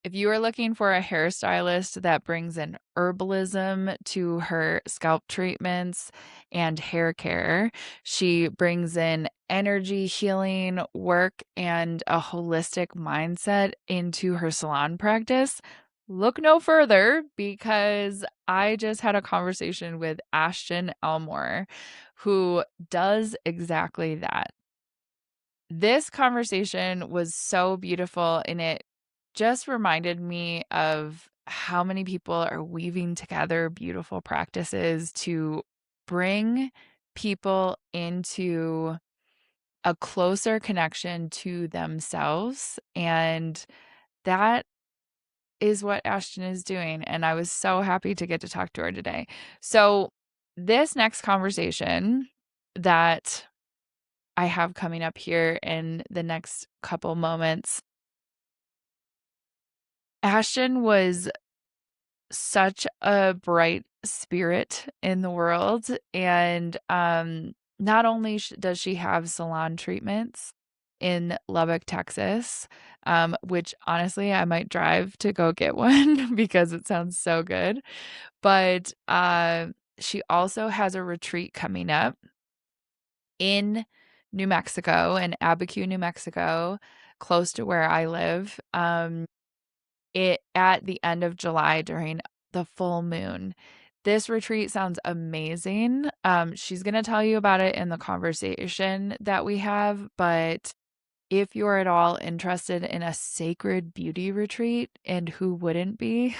if you are looking for a hairstylist that brings in herbalism to her scalp treatments and hair care, she brings in energy healing work and a holistic mindset into her salon practice. Look no further because I just had a conversation with Ashton Elmore, who does exactly that. This conversation was so beautiful, and it just reminded me of how many people are weaving together beautiful practices to bring people into a closer connection to themselves. And that is what Ashton is doing. And I was so happy to get to talk to her today. So, this next conversation that I have coming up here in the next couple moments, Ashton was such a bright spirit in the world. And not only does she have salon treatments in Lubbock, Texas, which honestly I might drive to go get one because it sounds so good, but she also has a retreat coming up in New Mexico, in Abiqiu, New Mexico, close to where I live. It at the end of July during the full moon. This retreat sounds amazing. She's going to tell you about it in the conversation that we have, but if you're at all interested in a sacred beauty retreat, and who wouldn't be,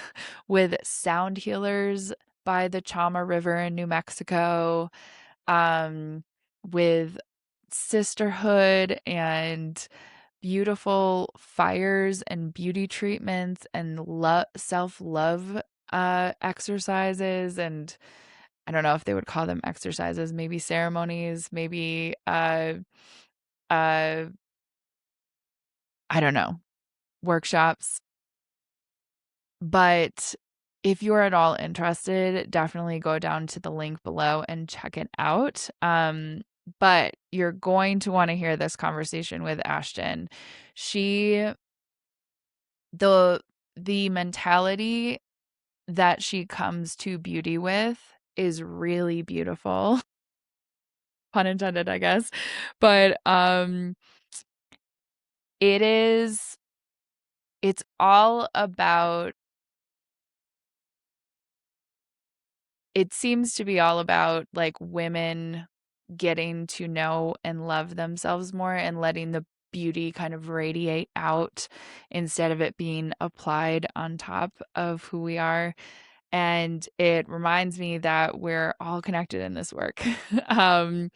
with sound healers by the Chama River in New Mexico, with sisterhood and beautiful fires and beauty treatments and self-love exercises, and I don't know if they would call them exercises, maybe ceremonies, maybe uh I don't know, workshops. But if you're at all interested, definitely go down to the link below and check it out. But you're going to want to hear this conversation with Ashton. She the the mentality that she comes to beauty with is really beautiful. Pun intended, I guess. But it is it's all about it seems to be all about like women getting to know and love themselves more and letting the beauty kind of radiate out instead of it being applied on top of who we are. And it reminds me that we're all connected in this work. um,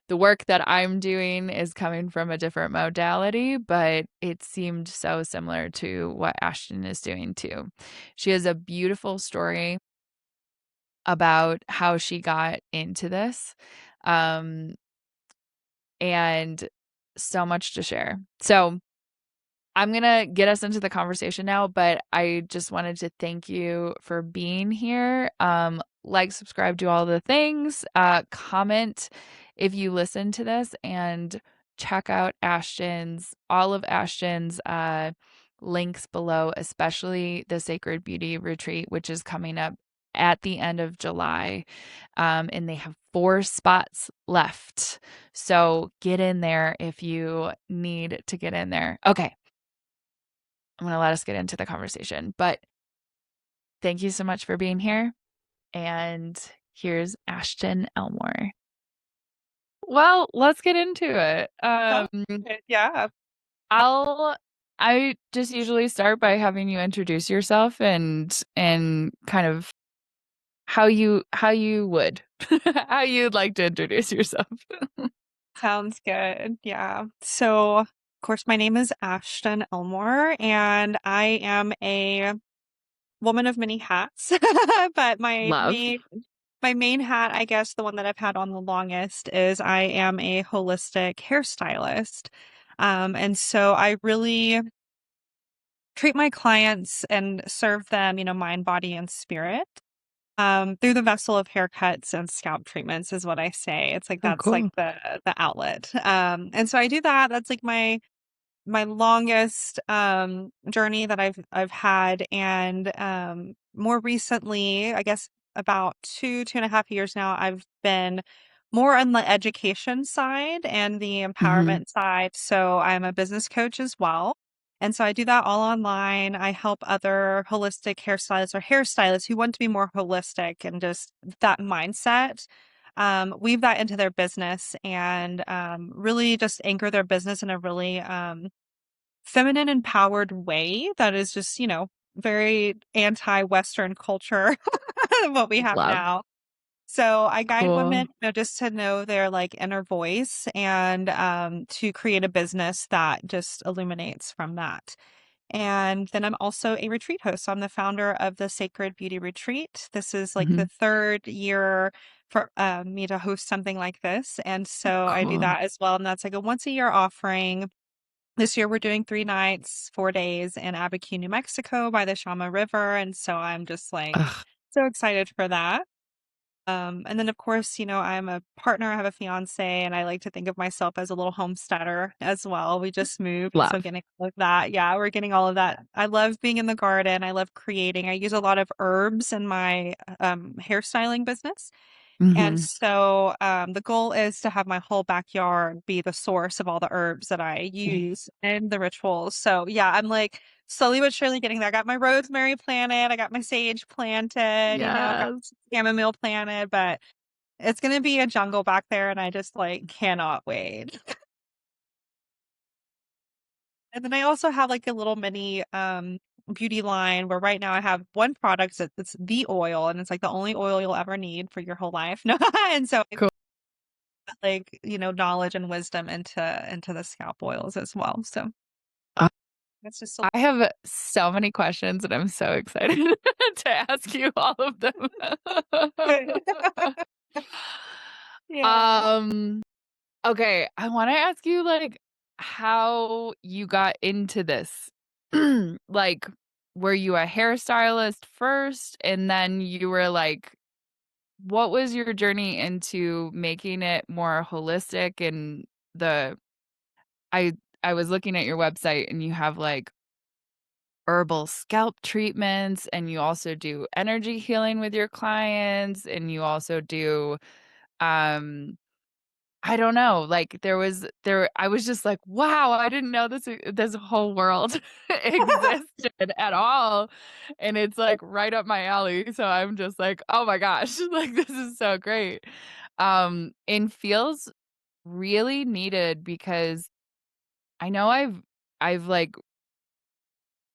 the work that I'm doing is coming from a different modality, but it seemed so similar to what Ashton is doing too. She has a beautiful story about how she got into this, um, and so much to share. So I'm gonna get us into the conversation now, but I just wanted to thank you for being here. Like, subscribe, do all the things. Comment if you listen to this, and check out all of Ashton's links below, especially the Sacred Beauty Retreat, which is coming up at the end of July. And they have 4 spots left. So get in there if you need to get in there. Okay. I'm going to let us get into the conversation, but thank you so much for being here. And here's Ashton Elmore. Well, let's get into it. Yeah. I just usually start by having you introduce yourself and kind of how you would how you'd like to introduce yourself. Sounds good. Yeah. So, of course, my name is Ashton Elmore, and I am a woman of many hats. But Love. my main hat, I guess, the one that I've had on the longest, is I am a holistic hairstylist. And so I really treat my clients and serve them, mind, body, and spirit. Through the vessel of haircuts and scalp treatments is what I say. It's like Oh, that's like cool. the outlet. And so I do that. That's like my longest journey that I've had, and more recently, I guess about 2.5 years now, I've been more on the education side and the Mhm. empowerment side. So I'm a business coach as well. And so I do that all online. I help other holistic hairstylists or hairstylists who want to be more holistic and just that mindset, weave that into their business and really just anchor their business in a really feminine empowered way that is just, very anti-Western culture, what we have Love. now. So I guide women, Cool. just to know their like inner voice and to create a business that just illuminates from that. And then I'm also a retreat host. So I'm the founder of the Sacred Beauty Retreat. This is like the Mhm. third year for me to host something like this. And so I do Cool. that as well. And that's like a once a year offering. This year we're doing 3 nights, 4 days in Abiqiu, New Mexico by the Shama River. And so I'm just like Ugh, so excited for that. And then of course, I'm a partner, I have a fiance, and I like to think of myself as a little homesteader as well. We just moved, and so love. getting all of that. Yeah, we're getting all of that. I love being in the garden. I love creating. I use a lot of herbs in my hairstyling business. And Mhm. so the goal is to have my whole backyard be the source of all the herbs that I use in the rituals. So yeah, I'm like slowly but surely getting there. I got my rosemary planted, I got my sage planted, I've got Yes. chamomile planted, but it's gonna be a jungle back there and I just like cannot wait. And then I also have like a little mini beauty line where right now I have one product that's the oil and it's like the only oil you'll ever need for your whole life. No, and so Cool. like, knowledge and wisdom into the scalp oils as well. So Uh, that's just I have so many questions, and I'm so excited to ask you all of them. a yeah. Um, okay, I wanna ask you, like, how you got into this. Like, were you a hairstylist first, and then you were like what was your journey into making it more holistic and the I I was looking at your website and you have, like, herbal scalp treatments, and you also do energy healing with your clients, and you also do, um, I don't know, like, there I was just like, "Wow, I didn't know this whole world existed at all," and it's, like, right up my alley, so I'm just like, "Oh my gosh, like, this is so great." And feels really needed because I know I've, like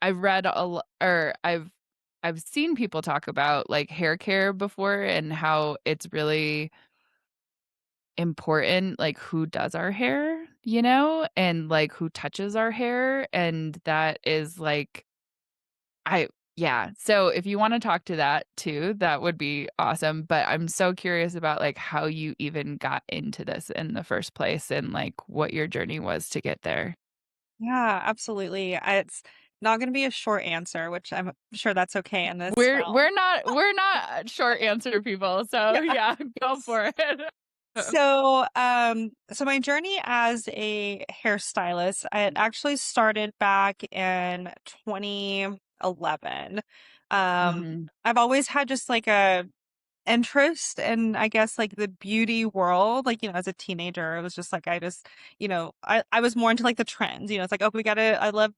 I've read a lo or I've seen people talk about, like, hair care before and how it's really important, like, who does our hair, and, like, who touches our hair, and that is, like I yeah, so if you wanna talk to that too, that would be awesome, but I'm so curious about, like, how you even got into this in the first place and, like, what your journey was to get there. Yeah, absolutely. It's not gonna be a short answer, which I'm sure that's okay in this realm. We're not short answer people, so Yeah. yeah, go for it. So my journey as a hairstylist, I had actually started back in 2011. Mhm, I've always had just like a interest in, I guess, like the beauty world. Like, as a teenager, it was just like I just, I was more into like the trends, it's like, oh,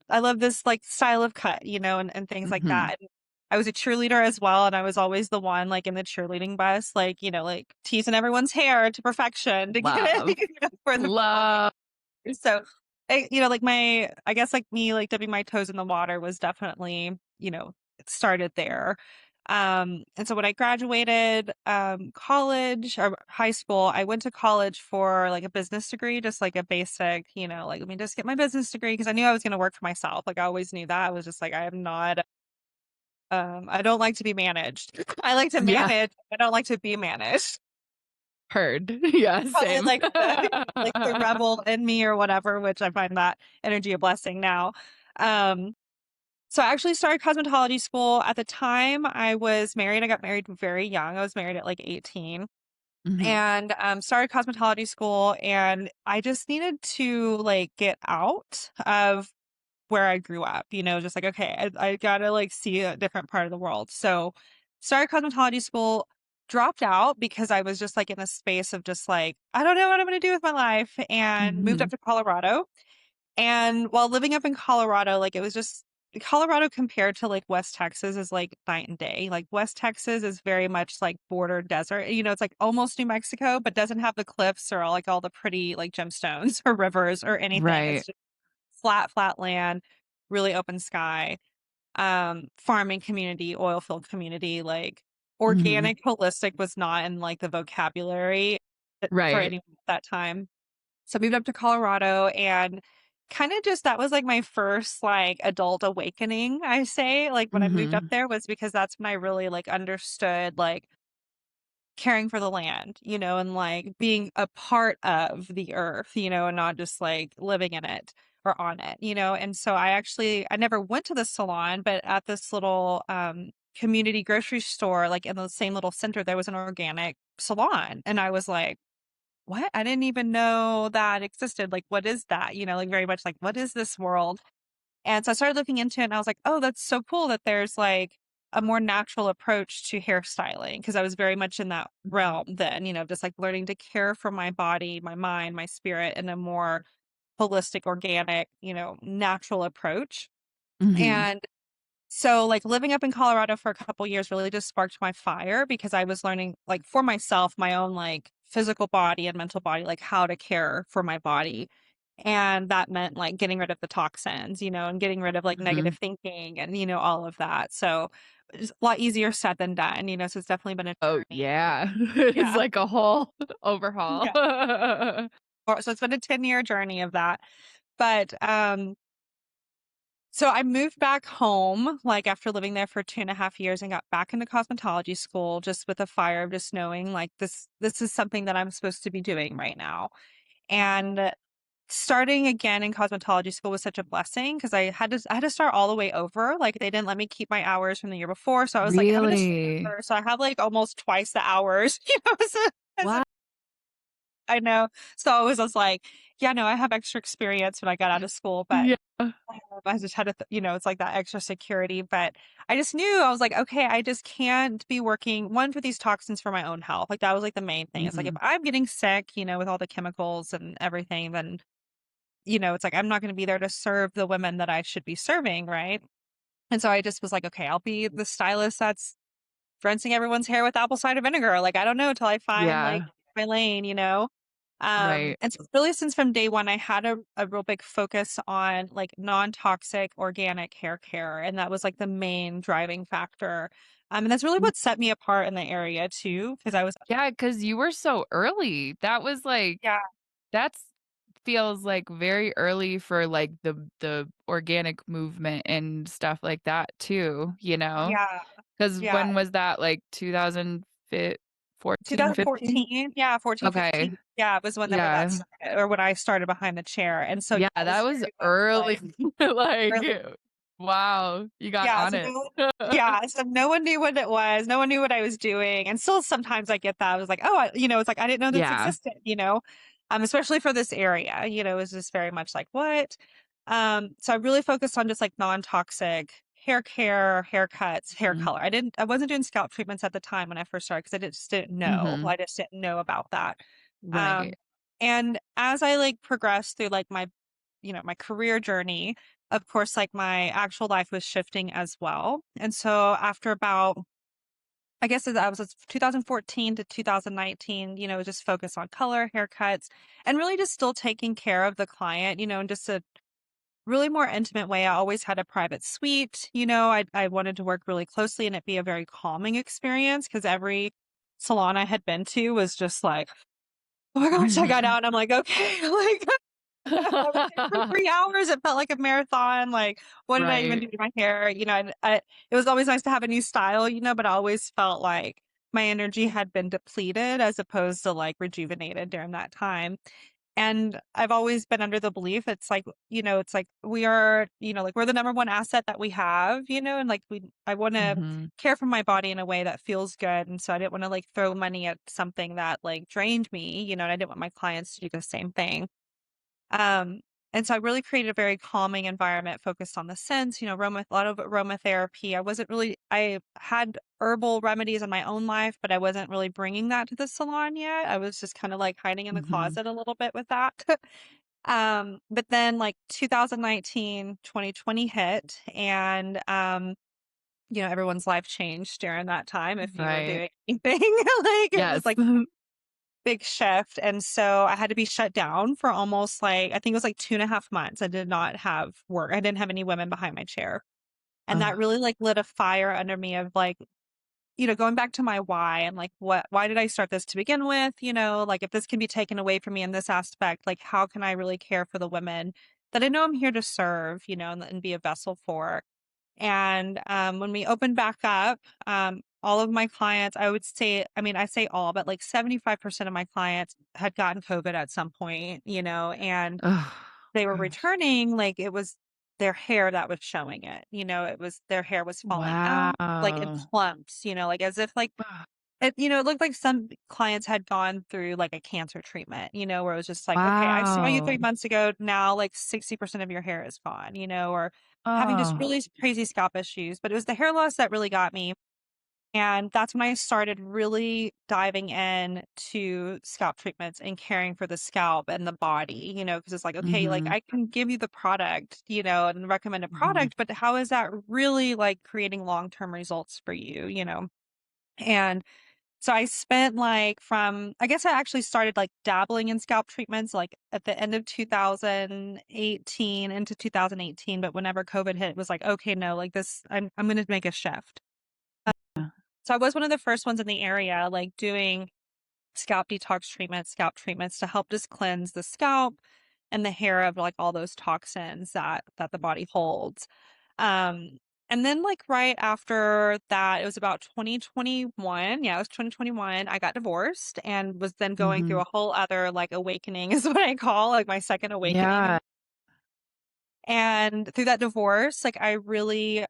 I love this like style of cut, and things like mhm. that. And I was a cheerleader as well, and I was always the one like in the cheerleading bus, like, like teasing everyone's hair to perfection to get it, Love, for the love. so, like I guess like me, like dipping my toes in the water was definitely, it started there. And so when I graduated, college or high school, I went to college for like a business degree, just like a basic, like let me just get my business degree because I knew I was going to work for myself. Like I always knew that. I was just like, I am not, I don't like to be managed. I like to Yeah, manage. I don't like to be managed. heard. Yeah, Probably same. like the rebel in me or whatever, which I find that energy a blessing now. Um, so I actually started cosmetology school. At the time I was married. I got married very young. I was married at like 18. Mhm. and started cosmetology school. And I just needed to like get out of where I grew up, just like, okay, I gotta like see a different part of the world. So started cosmetology school, dropped out because I was just like in a space of just like, I don't know what I'm gonna do with my life, and moved up Mhm. to Colorado. And while living up in Colorado, like it was just Colorado compared to like West Texas is like night and day. Like West Texas is very much like border desert. It's like almost New Mexico, but doesn't have the cliffs or like all the pretty like gemstones or rivers or anything. It's Right. just flat land, really open sky, farming community, oil field community, like Mhm. organic, holistic was not in like the vocabulary for Right. anyone at that time. So I moved up to Colorado, and kind of just that was like my first like adult awakening, I say. Like when I moved up Mhm. there was because that's when I really like understood like caring for the land, and like being a part of the earth, and not just like living in it or on it, And so I never went to the salon, but at this little community grocery store, like in the same little center, there was an organic salon. And I was like, what? I didn't even know that existed. Like, what is that? Like very much like, what is this world? And so I started looking into it, and I was like, oh, that's so cool that there's like a more natural approach to hairstyling, because I was very much in that realm then, just like learning to care for my body, my mind, my spirit in a more holistic, organic, natural approach. Mhm. And so, like, living up in Colorado for a couple years really just sparked my fire, because I was learning, like, for myself, my own, like, physical body and mental body, like, how to care for my body. And that meant, like, getting rid of the toxins, and getting rid of, like, Mhm. negative thinking and, all of that. So, it's a lot easier said than done, so it's definitely been a Oh, journey. yeah. It's Yeah. like a whole overhaul. Yeah. So it's been a 10-year journey of that. But, so I moved back home, like, after living there for 2.5 years, and got back into cosmetology school just with a fire of just knowing, like, this is something that I'm supposed to be doing right now. And starting again in cosmetology school was such a blessing, because I had to start all the way over. Like, they didn't let me keep my hours from the year before, so I was like, I'm gonna start Really? over. So I have, like, almost twice the hours, What? I know. So I was just like, yeah, no, I have extra experience when I got out of school, but Yeah. I just had to, it's like that extra security. But I just knew, I was like, okay, I just can't be working one for these toxins for my own health. Like that was like the main thing. It's like if Mhm. I'm getting sick, with all the chemicals and everything, then it's like I'm not going to be there to serve the women that I should be serving, right? And so I just was like, okay, I'll be the stylist that's rinsing everyone's hair with apple cider vinegar. Like, I don't know till I find like Yeah. my lane. Right. And so really since from day one, I had a real big focus on like non-toxic organic hair care. And that was like the main driving factor. And that's really Mm. what set me apart in the area too, because I was, Yeah, 'cause you were so early. That was like yeah, that's feels like very early for, like, the organic movement and stuff like that too, you know? yeah, 'Cause yeah. when was that, like, 2014, 15? 2014, yeah, 14, Okay. 15. Yeah, it was whenever that Yeah. started, or when I started behind the chair. And so, yeah, Yeah, it that was was very much early. like Like, early. wow, you got Yeah, on so it. no one knew what it was. No one knew what I was doing. And still sometimes I get that. I was like, "Oh, it's like I didn't know this Yeah. existed." Especially for this area, it was just very much like, "What?" So I really focused on just like non-toxic hair care, haircuts, hair Mhm. color. I wasn't doing scalp treatments at the time when I first started, because I just didn't know. Mhm. I just didn't know about that. Right. Um, and as I like progressed through like my career journey, of course, like my actual life was shifting as well. And so after about, I guess I was 2014 to 2019, just focus on color, haircuts, and really just still taking care of the client, in just a really more intimate way. I always had a private suite, I wanted to work really closely and it be a very calming experience, because every salon I had been to was just like, oh my gosh, I got out and I'm like, okay, like I was there for 3 hours. It felt like a marathon. Like, what did I even Right. do to my hair? And it was always nice to have a new style, but I always felt like my energy had been depleted as opposed to like rejuvenated during that time. And I've always been under the belief it's like, it's like we are, like we're the number one asset that we have, and like I want to Mhm. care for my body in a way that feels good. And so I didn't want to like throw money at something that like drained me, and I didn't want my clients to do the same thing. Um, and so I really created a very calming environment focused on the scents, a lot of aromatherapy. I had herbal remedies in my own life, but I wasn't really bringing that to the salon yet. I was just kind of like hiding in the Mhm. closet a little bit with that. But then like 2019, 2020 hit and, everyone's life changed during that time if you were Right. doing anything. Like it was Yes. like big shift, and so I had to be shut down for almost, like I think it was, like, 2.5 months. I did not have work. I didn't have any women behind my chair, and that Ugh. really, like, lit a fire under me of, like, going back to my why and, like, why did I start this to begin with, like, if this can be taken away from me in this aspect, like, how can I really care for the women that I know I'm here to serve, and be a vessel for? And, when we opened back up, all of my clients, I would say, I mean, I say all, but like 75% of my clients had gotten COVID at some point, and Ugh. they were Gosh. returning, like it was their hair that was showing it, it was their hair was falling out like in Wow. clumps, like as if like Ugh. it looked like some clients had gone through like a cancer treatment, where it was just like, okay, I saw you Wow. 3 months ago. Now like 60% of your hair is gone, or having just Oh. really crazy scalp issues. But it was the hair loss that really got me. And that's when I started really diving in to scalp treatments and caring for the scalp and the body, because it's like, okay, like Mhm. I can give you the product, and recommend a Mhm. product, but how is that really like creating long-term results for you, And so I spent like I guess I actually started like dabbling in scalp treatments like at the end of 2018 into 2018. But whenever COVID hit, it was like, okay, no, like this, I'm going to make a shift. Yeah. So I was one of the first ones in the area, like doing scalp treatments to help just cleanse the scalp and the hair of like all those toxins that the body holds. Um, and then like right after that, it was about 2021. Yeah, it was 2021. I got divorced and was then going through Mhm. a whole other like awakening is what I call like my second awakening. Yeah. And through that divorce, like I really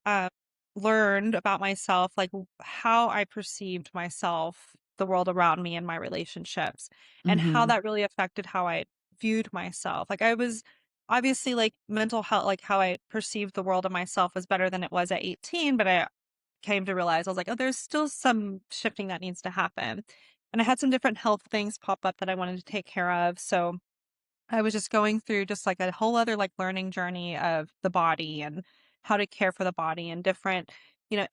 learned about myself, like how I perceived myself, the world around me, and my relationships, and how Mhm. that really affected how I viewed myself. Like I was obviously like mental health, like how I perceived the world and myself was better than it was at 18, but I came to realize I was like, oh, there's still some shifting that needs to happen. And I had some different health things pop up that I wanted to take care of. So I was just going through just like a whole other like learning journey of the body and how to care for the body and different,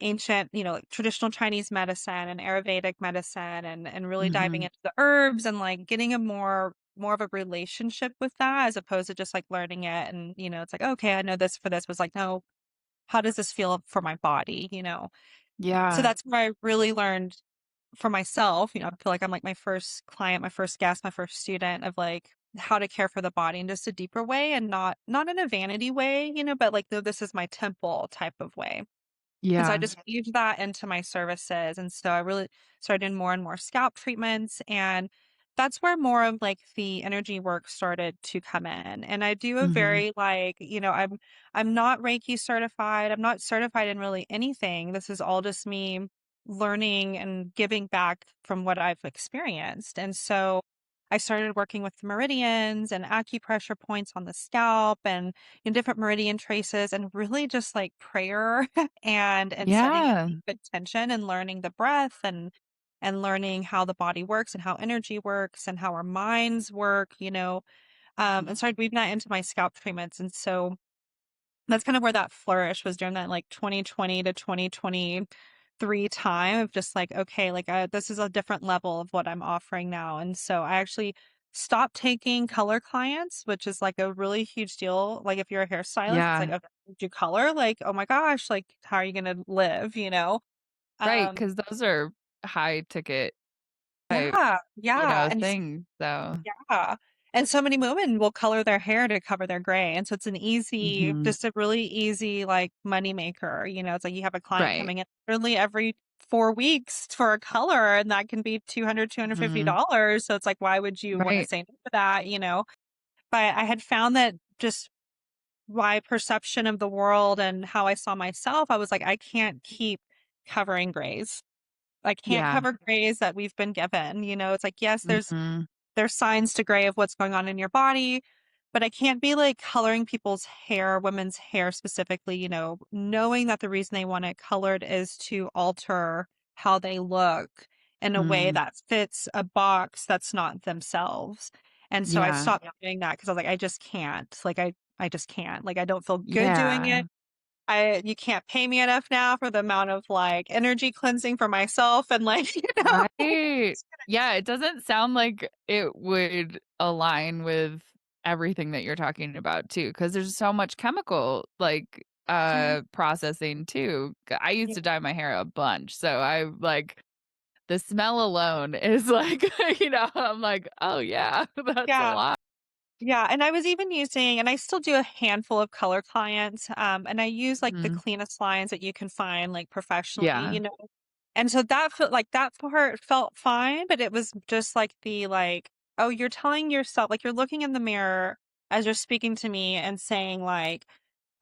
ancient, like traditional Chinese medicine and Ayurvedic medicine and really diving Mhm. into the herbs and like getting a more of a relationship with that as opposed to just like learning it and it's like, okay, I know this for this was like, no, how does this feel for my body, So Yeah. that's where I really learned for myself, I feel like I'm like my first client, my first guest, my first student of like how to care for the body in just a deeper way and not in a vanity way, but like, no, this is my temple type of way. And so I Yeah. just weaved that into my services. And so I really started doing more and more scalp treatments. And that's where more of like the energy work started to come in. And I do a Mhm. very like, I'm not Reiki certified. I'm not certified in really anything. This is all just me learning and giving back from what I've experienced. And so I started working with meridians and acupressure points on the scalp and in different meridian traces and really just like prayer and setting a Yeah. deep intention and learning the breath and learning how the body works and how energy works and how our minds work, and started weaving that into my scalp treatments. And so that's kind of where that flourish was during that like 2020 to 2023 time of just like, okay, like this is a different level of what I'm offering now. And so I actually stopped taking color clients, which is like a really huge deal. Like if you're a hairstylist, it's like, Yeah. okay, do color? Like, oh my gosh, like how are you going to live, Right. Um, Because those are high ticket type, yeah, yeah. And things, so yeah, and so many women will color their hair to cover their gray, and so it's an easy Mhm. just a really easy, like, money maker, it's like you have a client Right. coming in literally every 4 weeks for a color, and that can be 200, Mhm. $250, so it's like, why would you wanna Right. say no to that, but I had found that just my perception of the world and how I saw myself, I was like, I can't keep covering grays. I can't Yeah. cover grays that we've been given. It's like, yes, Mhm. there's signs to gray of what's going on in your body, but I can't be like coloring people's hair, women's hair specifically, knowing that the reason they want it colored is to alter how they look in a way Mm. that fits a box that's not themselves. And so I Yeah. stopped doing that because I was like, I just can't. Like I just can't. Like I don't feel good doing Yeah. it. You can't pay me enough now for the amount of like energy cleansing for myself and like, Right. Yeah, it doesn't sound like it would align with everything that you're talking about too, because there's so much chemical, like, yeah, processing too. I used yeah, to dye my hair a bunch, so I like the smell alone is like, I'm like, "Oh, yeah, that's a yeah. lot." Yeah, and I was even using and I still do a handful of color clients, and I use, like, the Mhm. cleanest lines that you can find, like, professionally, Yeah. and so that felt like that part felt fine, but it was just like "Oh, you're telling yourself" like, you're looking in the mirror as you're speaking to me and saying, like,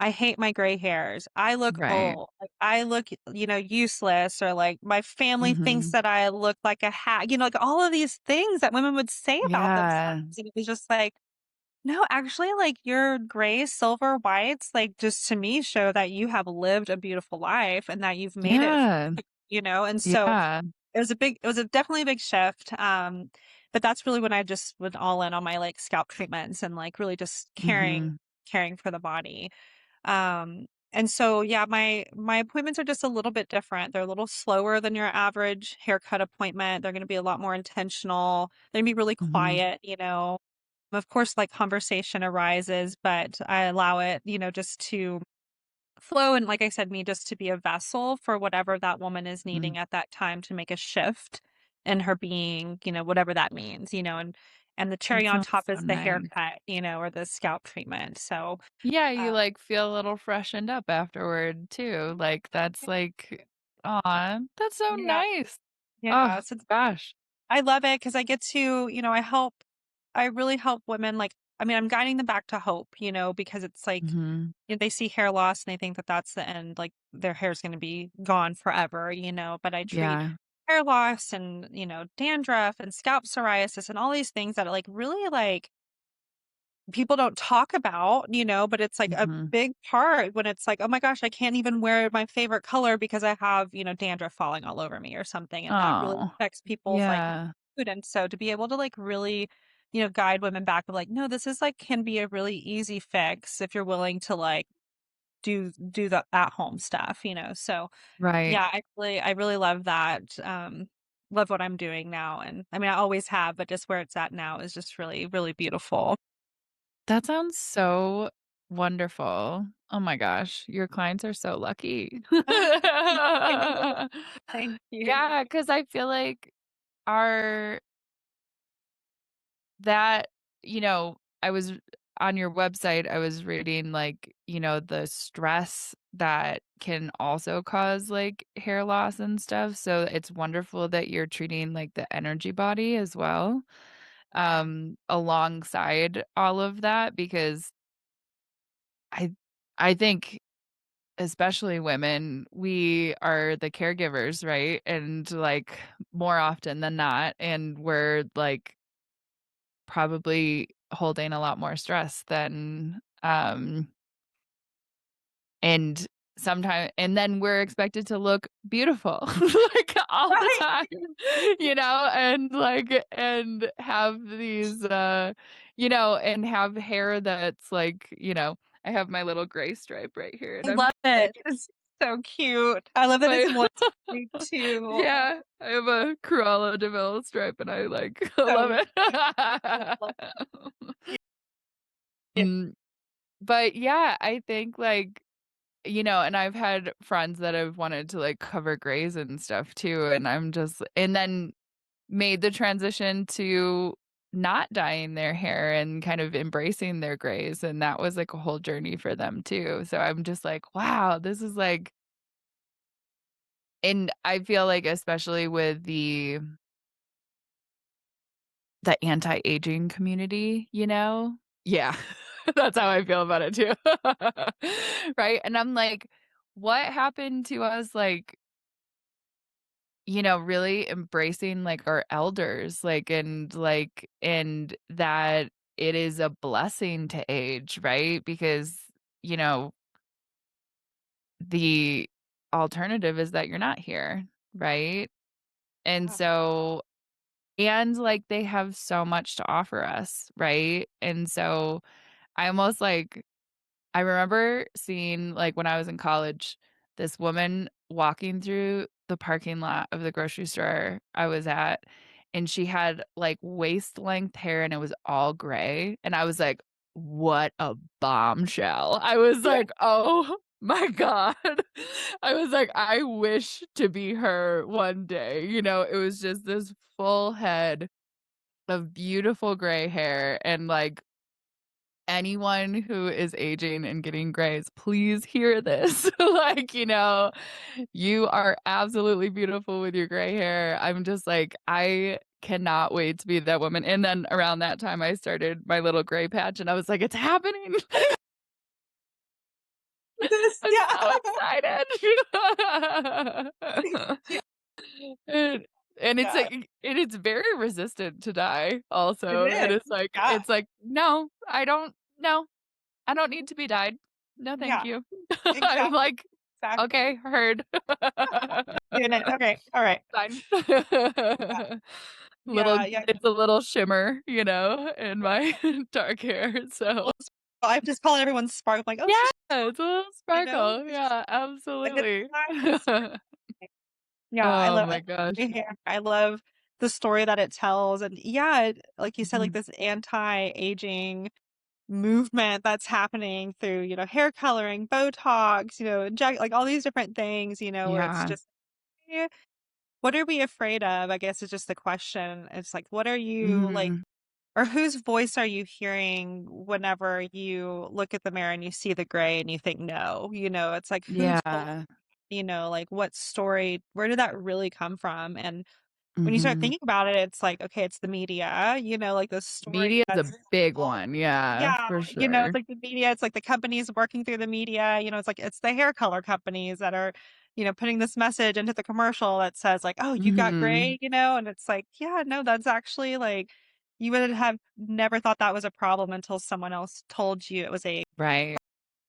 "I hate my gray hairs. I look Right. old. Like, I look, useless," or, like, "My family thinks Mhm. that I look like a hat," like, all of these things that women would say about themselves, Yeah. and it was just like no, actually, like, your grays, silver, whites, like, just to me show that you have lived a beautiful life and that you've made it, Yeah. and so Yeah. it was a definitely a big shift, but that's really when I just went all in on my, like, scalp treatments and, like, really just Mhm. caring for the body, and so, yeah, my appointments are just a little bit different. They're a little slower than your average haircut appointment. They're gonna be a lot more intentional. They're gonna be really Mhm. quiet, of course, like, conversation arises, but I allow it, just to flow and, like I said, me just to be a vessel for whatever that woman is Mhm. needing at that time to make a shift in her being, whatever that means, and the That cherry on sounds top so is the nice. haircut, or the scalp treatment. So, Yeah, you, uh, like, feel a little freshened up afterward too, like, that's, like aw, that's so yeah, nice. yeah. Oh, So gosh. I love it because I get to, I really help women. Like, I mean, I'm guiding them back to hope, because it's like, Mhm. they see hair loss and they think that that's the end, like their hair's going to be gone forever, but I treat Yeah. hair loss and, dandruff and scalp psoriasis and all these things that like really like people don't talk about, but it's like a Mhm. big part when it's like, oh my gosh, I can't even wear my favorite color because I have, dandruff falling all over me or something. And that really Oh. affects people's like Yeah. mood. And so to be able to like really, guide women back of like, no, this is like can be a really easy fix if you're willing to like do the at home stuff, So Right. yeah, I really love that. Love what I'm doing now. And I mean I always have, but just where it's at now is just really, really beautiful. That sounds so wonderful. Oh my gosh, your clients are so lucky. Thank you. Thank you. Yeah, because I feel like our that I was on your website, I was reading, like, the stress that can also cause, like, hair loss and stuff, so it's wonderful that you're treating, like, the energy body as well, alongside all of that because I I think, especially women, we are the caregivers, right? And, like, more often than not, and we're, like, probably holding a lot more stress than, and and then we're expected to look beautiful, like, all the Right. time, and, like and have these, and have hair that's, like, I have my little gray stripe right here, and I I'm love just like it. It's so cute. I love that it's my one me too. yeah, I have a Cruella de Vil stripe, and I, like, I love So it. I love it. Mm, but, yeah, I think, like and I've had friends that have wanted to, like, cover grays and stuff too, and I'm just and then made the transition to not dyeing their hair and kind of embracing their grays, and that was, like, a whole journey for them too, so I'm just like, "Wow, this is, like" and I feel like especially with the anti-aging community, Yeah. That's how I feel about it too. Right? And I'm like, what happened to us, like, really embracing, like, our elders, and that it is a blessing to age, right? Because, you know, the alternative is that you're not here, right? And Yeah. so and, like, they have so much to offer us, right? And so I almost, like I remember seeing, like, when I was in college, this woman walking through the parking lot of the grocery store I was at, and she had, like, waist-length hair, and it was all gray, and I was like, "What a bombshell." I was Yeah. like, "Oh my god." I was like, "I wish to be her one day," It was just this full head of beautiful gray hair, and, like, anyone who is aging and getting grays, please hear this. You are absolutely beautiful with your gray hair. I'm just like, I cannot wait to be that woman. And then around that time, I started my little gray patch, and I was like, it's happening. This, I'm yeah. so excited. Yeah. And and it's Yeah. like and it's very resistant to dye It also. And is. Yeah. it's like, no, I don't need to be dyed. No, thank Yeah. you. I'm Exactly. like, Exactly. "Okay, heard." Doing it. Okay. All right. Fine. Yeah. Little Yeah. Yeah. it's a little shimmer, in my dark hair, so Well, I'm just calling everyone Spark. Like, oh, yeah, she's it's a little Spark, sparkle. it's just Yeah, like it's absolutely. nice. Yeah, Oh my I gosh. hear I love the story that it tells, and yeah, like you said, like Mhm. this anti-aging movement that's happening through, hair coloring, Botox, inject like all these different things, where it's Yeah. just, eh, what are we afraid of? I guess is just the question. It's like, what are you like, Mhm. or whose voice are you hearing whenever you look at the mirror and you see the gray and you think no? It's like who told Yeah. like what story, where did that really come from? And when you start Mhm. thinking about it, it's like, okay, it's the media, like the story Media is a that's big told. one, yeah, Yeah, for it's sure. like the media, it's like the companies working through the media, it's like it's the hair color companies that are, putting this message into the commercial that says like, "Oh, you got Mhm. gray," and it's like, yeah, no, that's actually like you would have never thought that was a problem until someone else told you it was a, Right.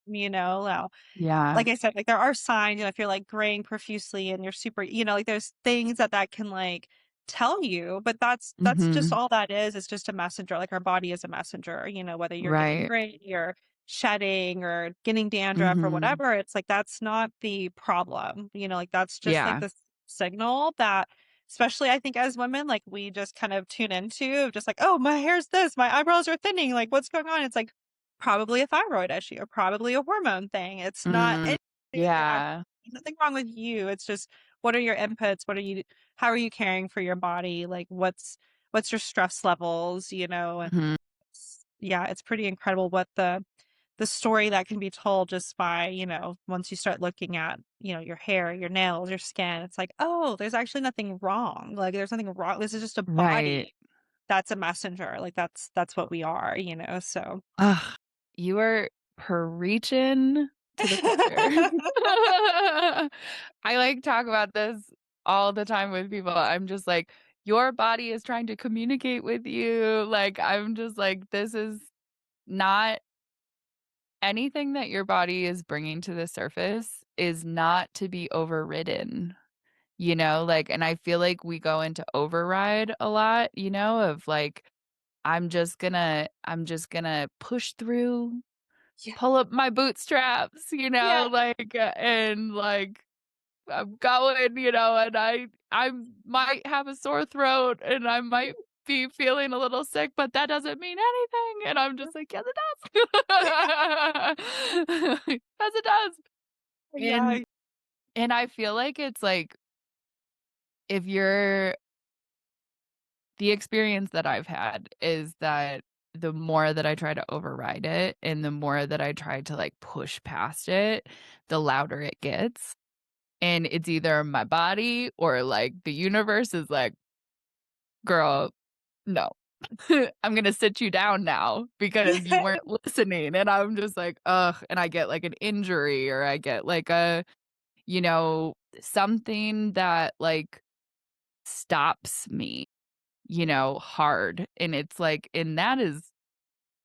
well, Yeah. like I said, like, there are signs, if you're, like, graying profusely and you're super like, there's things that can, like, tell you, but that's just Mhm. all that is. It's just a messenger, like, our body is a messenger, whether you're getting Right. gray or shedding or getting dandruff or Mhm. whatever, it's like, that's not the problem, like, that's just, like, Yeah. this signal that especially, I think, as women, like, we just kind of tune into of just like, "Oh, my hair's this, my eyebrows are thinning, like, what's going on?" It's like, probably a thyroid issue or probably a hormone thing. It's not Mm. anything with your actual Yeah. nothing wrong with you. It's just what are your inputs? How are you caring for your body? Like what's your stress levels, and Mhm. yeah, it's pretty incredible what the story that can be told just by, once you start looking at, your hair, your nails, your skin. It's like, oh, there's actually nothing wrong. Like there's nothing wrong. This is just a Right. body that's a messenger. Like that's what we are, so Ugh, you are preaching to the choir. I, like, talk about this all the time with people. I'm just like, "Your body is trying to communicate with you." Like, I'm just like, "This is not anything that your body is bringing to the surface is not to be overridden." And I feel like we go into override a lot, of like, I'm just gonna push through, yeah. pull up my bootstraps, Yeah. and like I'm going, and I might have a sore throat and I might be feeling a little sick, but that doesn't mean anything. And I'm just like, yes, it does. Yes, it does. Yeah. And I feel like it's like if you're the experience that I've had is that the more that I try to override it and the more that I try to, like, push past it, the louder it gets, and it's either my body or, like, the universe is like, "Girl, no." I'm gonna sit you down now because you weren't listening. And I'm just like, ugh. And I get like an injury or I get like a, something that like stops me, hard. And it's like, and that is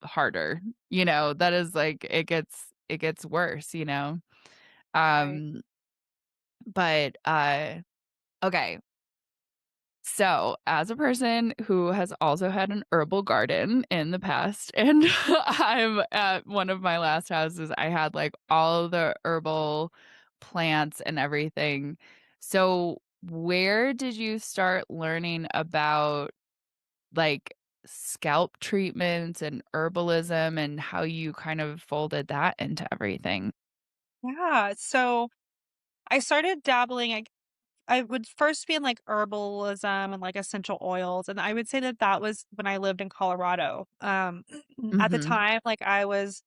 harder, that is like, it gets worse, Right. Um, but, okay. So, as a person who has also had an herbal garden in the past, and I'm at one of my last houses, I had like all the herbal plants and everything. So, where did you start learning about like scalp treatments and herbalism and how you kind of folded that into everything? Yeah. So I started dabbling. I would first be in like herbalism and like essential oils. And I would say that that was when I lived in Colorado. At the Mhm. time, like I was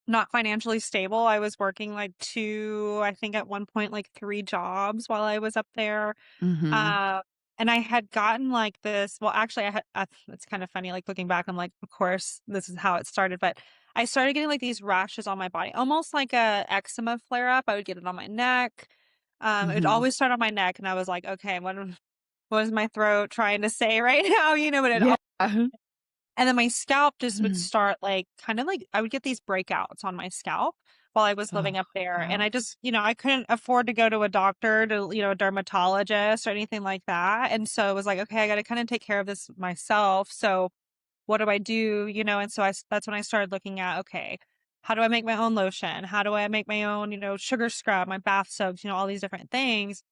not financially stable. I was working like two, I think at one point, like three jobs while I was up there. Mhm. Uh, and I had gotten like this, well, actually, it's kind of funny, like looking back, I'm like, of course, this is how it started. But I started getting like these rashes on my body, almost like a eczema flare up. I would get it on my neck. It would Mhm. always start on my neck. And I was like, okay, what is my throat trying to say right now? But Yeah. and then my scalp just would start like kind of like I would get these breakouts on my scalp while I was Oh, living up there. And wow. I just, I couldn't afford to go to a doctor to, a dermatologist or anything like that. And so it was like, okay, I got to kind of take care of this myself. So what do I do? And so that's when I started looking at, okay, how do I make my own lotion? How do I make my own, sugar scrub, my bath soaps, all these different things.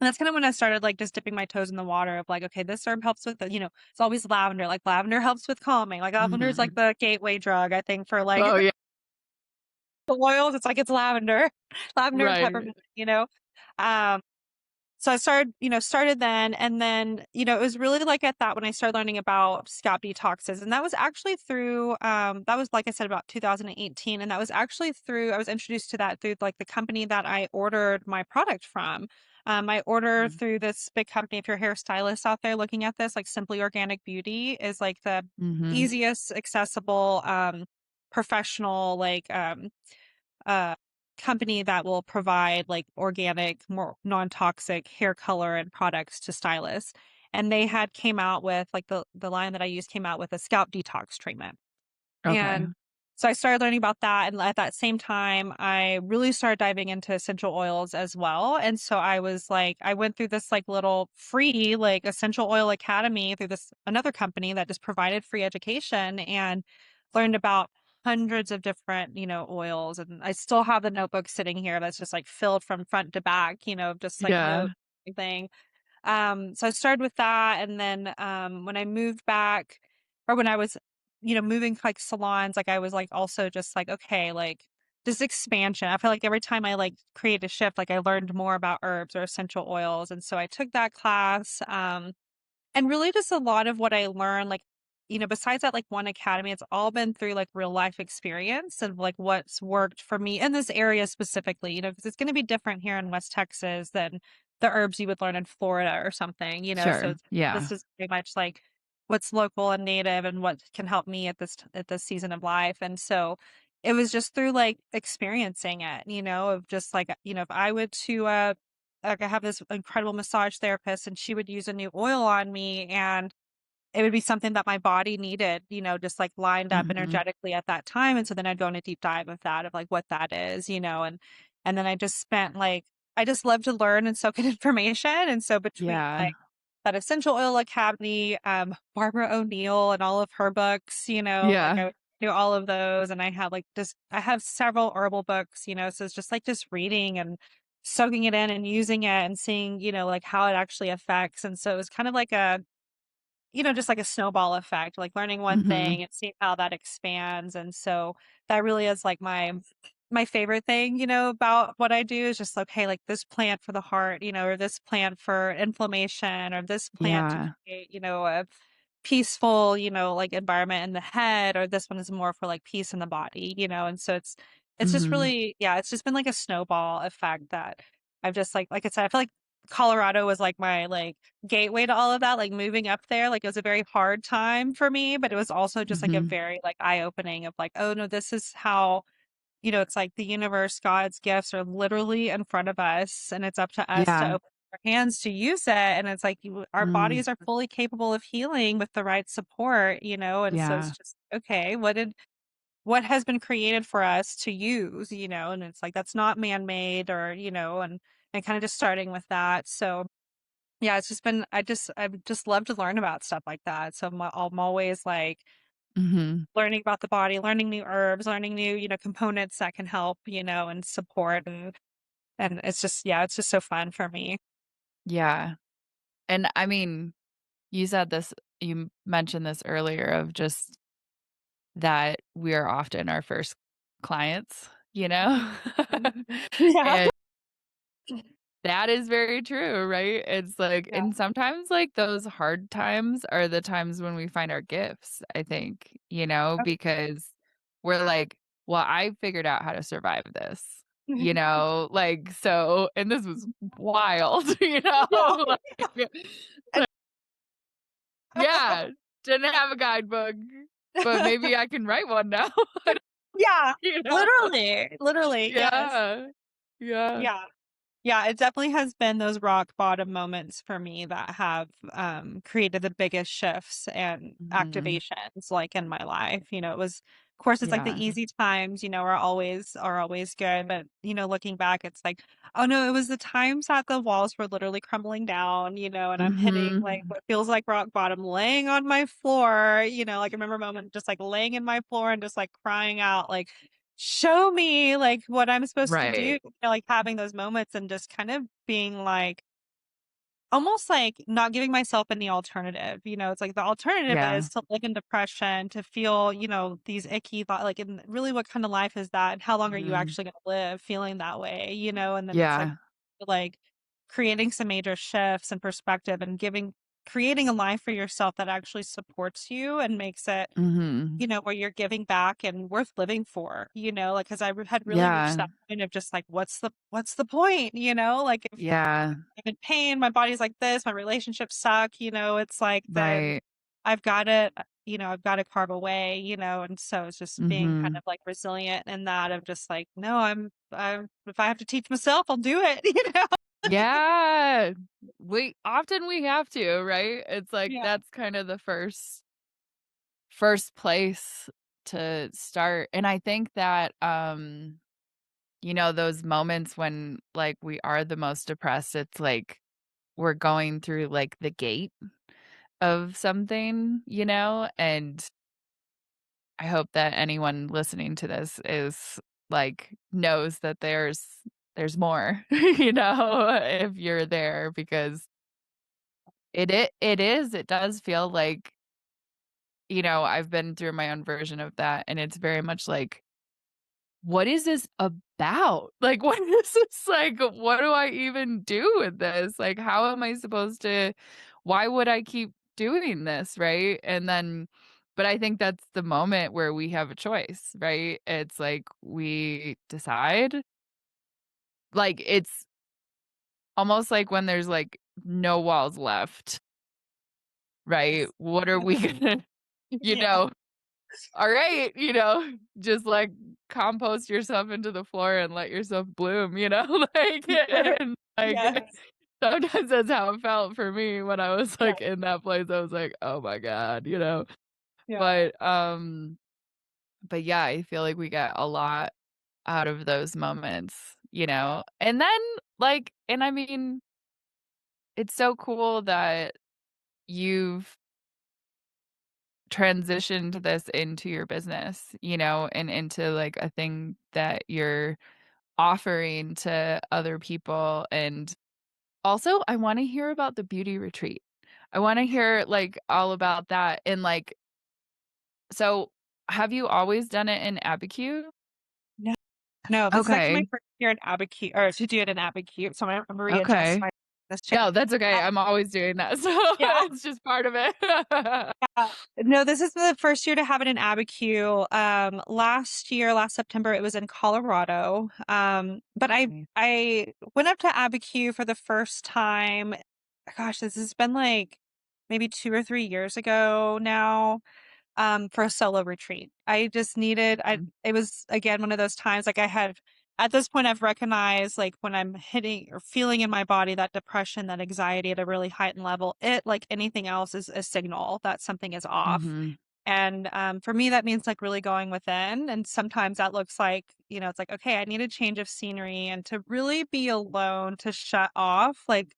And that's kind of when I started like just dipping my toes in the water of like, okay, this herb helps with the, it's always lavender. Like lavender helps with calming. Like lavender is like Mhm. the gateway drug, I think, for like Oh, yeah. the oils. It's like it's lavender, lavender and Right. peppermint. Um, so I started then, and then, it was really like at that when I started learning about scalp detoxes. And that was actually through, that was, like I said, about 2018. And that was actually through, I was introduced to that through like the company that I ordered my product from. I order Mm. through this big company. If you're a hairstylist out there looking at this, like Simply Organic Beauty is like the Mhm. easiest, accessible, professional, like, uh, company that will provide like organic, more non-toxic hair color and products to stylists. And they had came out with like the line that I used came out with a scalp detox treatment. Okay. And so I started learning about that. And at that same time, I really started diving into essential oils as well. And so I was like, I went through this like little free like essential oil academy through this another company that just provided free education and learned about hundreds of different, oils. And I still have the notebook sitting here that's just like filled from front to back, just like Yeah. notes, everything. So I started with that, and then, when I moved back or when I was, moving like salons, like I was like also just like, okay, like this expansion. I feel like every time I like create a shift, like I learned more about herbs or essential oils. And so I took that class. And really just a lot of what I learned, like, besides that, like one academy, it's all been through like real life experience and like what's worked for me in this area specifically, because it's going to be different here in West Texas than the herbs you would learn in Florida or something. So Sure. Yeah. this is very much like what's local and native and what can help me at this season of life. And so it was just through like experiencing it, of just like, if I would to, like I have this incredible massage therapist and she would use a new oil on me and it would be something that my body needed, just like lined up Mhm. energetically at that time. And so then I'd go in a deep dive of that, of like what that is, and then I just spent like, I just love to learn and soak in information. And so between Yeah. like that essential oil academy, Barbara O'Neill and all of her books, like Yeah. I would do all of those. And I had like just, I have several herbal books, so it's just like just reading and soaking it in and using it and seeing, like how it actually affects. And so it was kind of like a, just like a snowball effect, like learning one Mhm. thing and seeing how that expands. And so that really is like my favorite thing, about what I do is just like, hey, like this plant for the heart, or this plant for inflammation, or this plant to Yeah. create, a peaceful, like environment in the head, or this one is more for like peace in the body, and so it's just Mhm. really, yeah, it's just been like a snowball effect that I've just like I said, I feel like Colorado was like my like gateway to all of that, like moving up there, like it was a very hard time for me, but it was also just like a Mhm. very like eye-opening of like, oh no, this is how, it's like the universe, God's gifts are literally in front of us, and it's up to us to Yeah. open our hands to use it. And it's like our Mm. bodies are fully capable of healing with the right support, and so it's Yeah. just okay, what has been created for us to use, and it's like that's not man-made or, and kind of just starting with that. So yeah, it's just been I've just love to learn about stuff like that. So I'm always like Mhm. learning about the body, learning new herbs, learning new, components that can help, and support and it's just yeah, it's just so fun for me. Yeah. And I mean, you said this you mentioned this earlier of just that we are often our first clients, you know? Yeah. And that is very true, right? It's like Yeah. and sometimes, like, those hard times are the times when we find our gifts, I think, because we're like, "Well, I figured out how to survive this," Like, so and this was wild, Yeah. Like yeah, didn't have a guidebook, but maybe I can write one now, Yeah. you know? Literally, yes. Yeah. Yeah. Yeah. Yeah, it definitely has been those rock bottom moments for me that have, created the biggest shifts and Mhm. activations, like, in my life. It was of course, it's like the Yeah. easy times, are always good, but, looking back, it's like, "Oh, no, it was the times that the walls were literally crumbling down, and I'm hitting, like, Mhm. what feels like rock bottom, laying on my floor," like, I remember a moment just, like, laying in my floor and just, like, crying out, like, show me like what I'm supposed to do, Right. like having those moments and just kind of being like almost like not giving myself any alternative. It's like the alternative Yeah. is to live in depression, to feel, these icky thought like and really what kind of life is that? And how long are you Mhm. actually gonna live feeling that way? And then it's Yeah. like creating some major shifts and perspective and creating a life for yourself that actually supports you and makes it Mhm. where you're giving back and worth living for, like, because had really reached Yeah. that point of just like, what's the point, like if Yeah. I'm in pain, my body's like this, my relationships suck, it's like then Right. I've got to carve away, and so it's just being kind Mhm. of like resilient in that of just like, no, I'm if I have to teach myself, I'll do it, Yeah. We have to, right? It's like Yeah. that's kind of the first place to start, and I think that, those moments when, like, we are the most depressed, it's like we're going through, like, the gate of something, and I hope that anyone listening to this is like knows that there's more, if you're there because it does feel like, I've been through my own version of that and it's very much like, what is this about? Like, what is this like? What do I even do with this? Like, how am I supposed to why would I keep doing this, right? And then but I think that's the moment where we have a choice, right? It's like we decide like, it's almost like when there's, like, no walls left, right? Yes. What are we gonna you Yeah. know? Alright, just, like, compost yourself into the floor and let yourself bloom, Like, and, like, Yes. sometimes that's how it felt for me when I was, Yeah. like, in that place, I was like, "Oh my god," Yeah. But, yeah, I feel like we get a lot out of those moments, And then, like and I mean, it's so cool that you've transitioned this into your business, and into, like, a thing that you're offering to other people, and also, I wanna hear about the beauty retreat. I wanna hear, like, all about that, and, like so, have you always done it in Abiqiu? No. No, this is actually my Okay, first year in Abiqiu or to do it in Abiqiu, so I'm gonna readjust okay. This change. No, that's okay. I'm always doing that, so Yeah. it's just part of it. No, this is the first year to have it in Abiqiu. Last year, last September, it was in Colorado. But Nice. I went up to Abiqiu for the first time. Gosh, this has been like maybe 2 or 3 years ago now. For a solo retreat. I just needed. Mhm, It was again one of those times like I had. At this point, I've recognized like when I'm hitting or feeling in my body that depression, that anxiety at a really heightened level, it like anything else is a signal that something is off. mhm, And, for me, that means, like, really going within, and sometimes that looks like, it's like, "Okay, I need a change of scenery," and to really be alone, to shut off, like,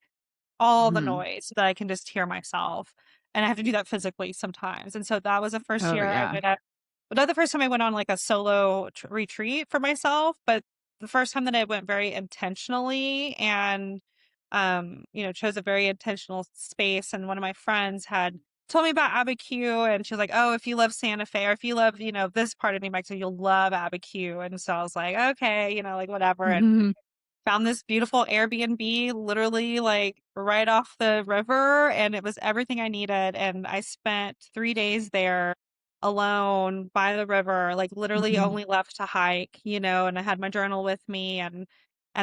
all the mhm. noise so that I can just hear myself, and I have to do that physically sometimes, and so that was the first Oh, year I yeah. went up but not the first time I went on, like, a solo retreat for myself, but the first time that I went very intentionally and, chose a very intentional space, and one of my friends had told me about Abiqiu, and she was like, "Oh, if you love Santa Fe or if you love, this part of New Mexico, you'll love Abiqiu," and so I was like, "Okay," like, whatever, and Mhm. found this beautiful Airbnb literally, like, right off the river, and it was everything I needed, and I spent 3 days there alone by the river, like, literally Mhm. only left to hike, and I had my journal with me, and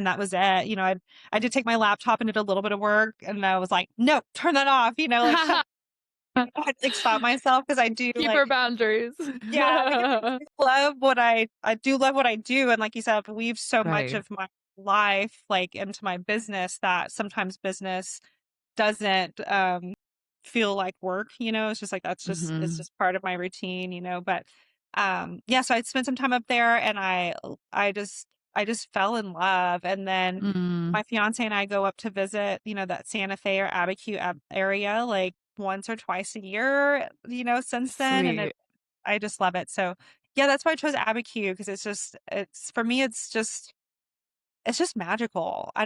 that was it, I did take my laptop and did a little bit of work, and I was like, "No, turn that off," like, shut I had to, like, stop myself because I do, Keep our like boundaries. yeah, because I do love what I do love what I do, and like you said, I've weaved so much Right. of my life, like, into my business that sometimes business doesn't, feel like work, it's just like it's Mhm. just part of my routine, but, yeah, so I spent some time up there and I just fell in love, and then Mm. my fiancé and I go up to visit, that Santa Fe or Abiqiu area, like, once or twice a year, since then, and Sweet. I just love it, so, yeah, that's why I chose Abiqiu because it's for me, it's just magical. I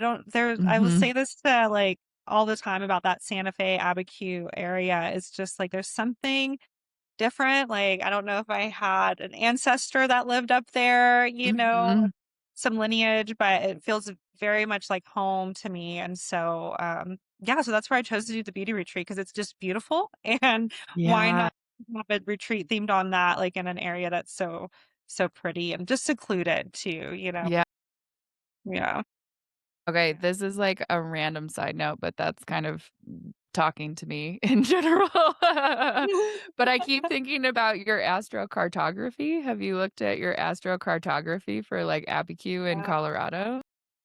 will Mhm. say this to, like, all the time about that Santa Fe, Abiqiu area. It's just, like, there's something different, like, I don't know if I had an ancestor that lived up there, Mhm. some lineage, but it feels very much like home to me, and so, yeah, so that's where I chose to do the beauty retreat because it's just beautiful, and why Yeah. not have a retreat themed on that, like, in an area that's so pretty and just secluded too, Yeah. Yeah. Okay, Yeah. this is like a random side note, but that's kind of talking to me in general. But I keep thinking about your astrocartography. Have you looked at your astrocartography for, like, Abiquiu in Yeah. Colorado?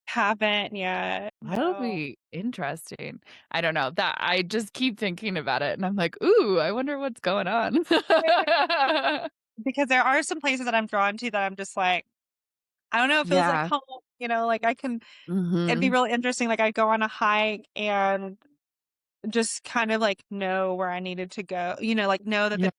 Haven't yet, That'll no. be interesting. I don't know, that I just keep thinking about it, and I'm like, "Ooh, I wonder what's going on." Because there are some places that I'm drawn to that I'm just like, I don't know, it feels like Yeah. home, like it'd be Mhm. really interesting, like, I'd go on a hike and just kind of, like, know where I needed to go, like, know that Yeah. the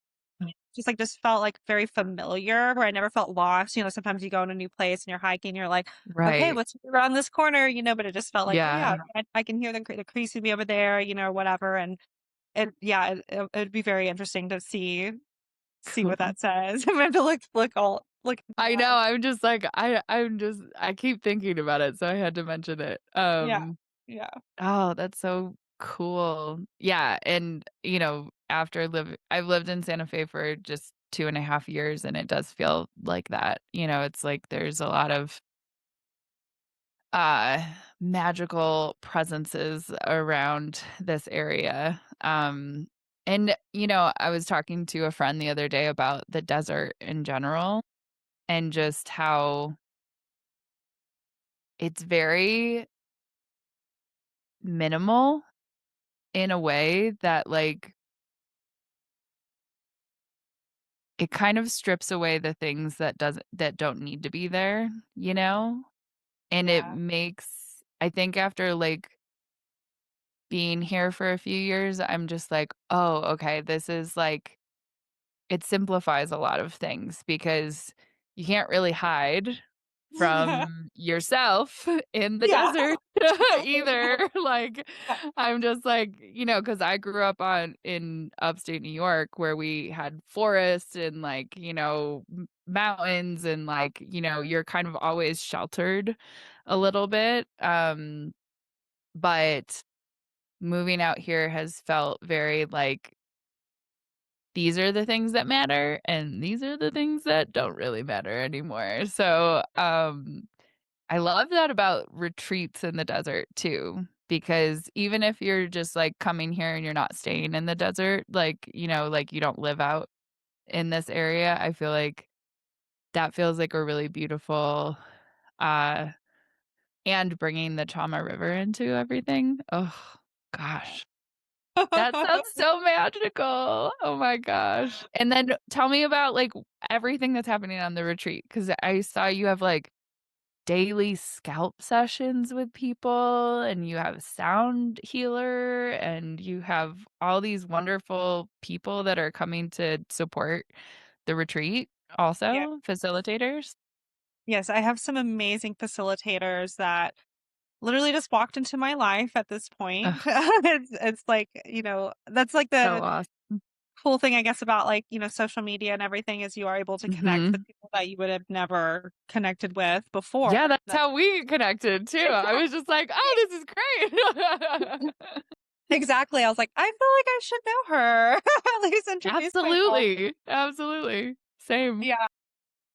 just felt, like, very familiar where I never felt lost, sometimes you go in a new place and you're hiking, you're like, "Okay, Right. what's around this corner?" But it just felt like, "Oh, yeah, Yeah. I can hear the crease would be over there," or whatever, and yeah, it'd be very interesting to see what Cool. that says. I'm gonna have to look into I know, that. I keep thinking about it, so I had to mention it. Yeah, yeah, Oh, that's so cool. Yeah, and, after I've lived in Santa Fe for just 2.5 years, and it does feel like that, it's like there's a lot of, uh, magical presences around this area, and, I was talking to a friend the other day about the desert in general, and just how it's very minimal in a way that, like, it kind of strips away the things that don't need to be there, you know? And it yeah, makes I think after, like, being here for a few years, I'm just like, "Oh, okay, this is, like" it simplifies a lot of things because you can't really hide yeah, from yourself in the yeah, desert absolutely. either. Like, Yeah, I'm just like, because I grew up in upstate New York where we had forests and, like, mountains and, like, you're kind of always sheltered a little bit. But moving out here has felt very like these are the things that matter and these are the things that don't really matter anymore. So, I love that about retreats in the desert too, because even if you're just like coming here and you're not staying in the desert, like, like you don't live out in this area, I feel like that feels like a really beautiful, uh, and bringing the Chama River into everything. Oh gosh. That sounds so magical. Oh my gosh. And then tell me about, like, everything that's happening on the retreat, because I saw you have, like, daily scalp sessions with people, and you have a sound healer, and you have all these wonderful people that are coming to support the retreat Yeah. also, facilitators? Yes, I have some amazing facilitators that literally just walked into my life at this point. Ugh, It's like, that's like so the awesome. cool thing, I guess, about like, social media and everying is you are able to connect with Mhm. people that you would have never connected with before. Yeah, that's That how we connected too. I was just like, "Oh, this is great." exactly. I was like, I feel like I should know her. At least introduce myself. Absolutely, absolutely. Same. Yeah.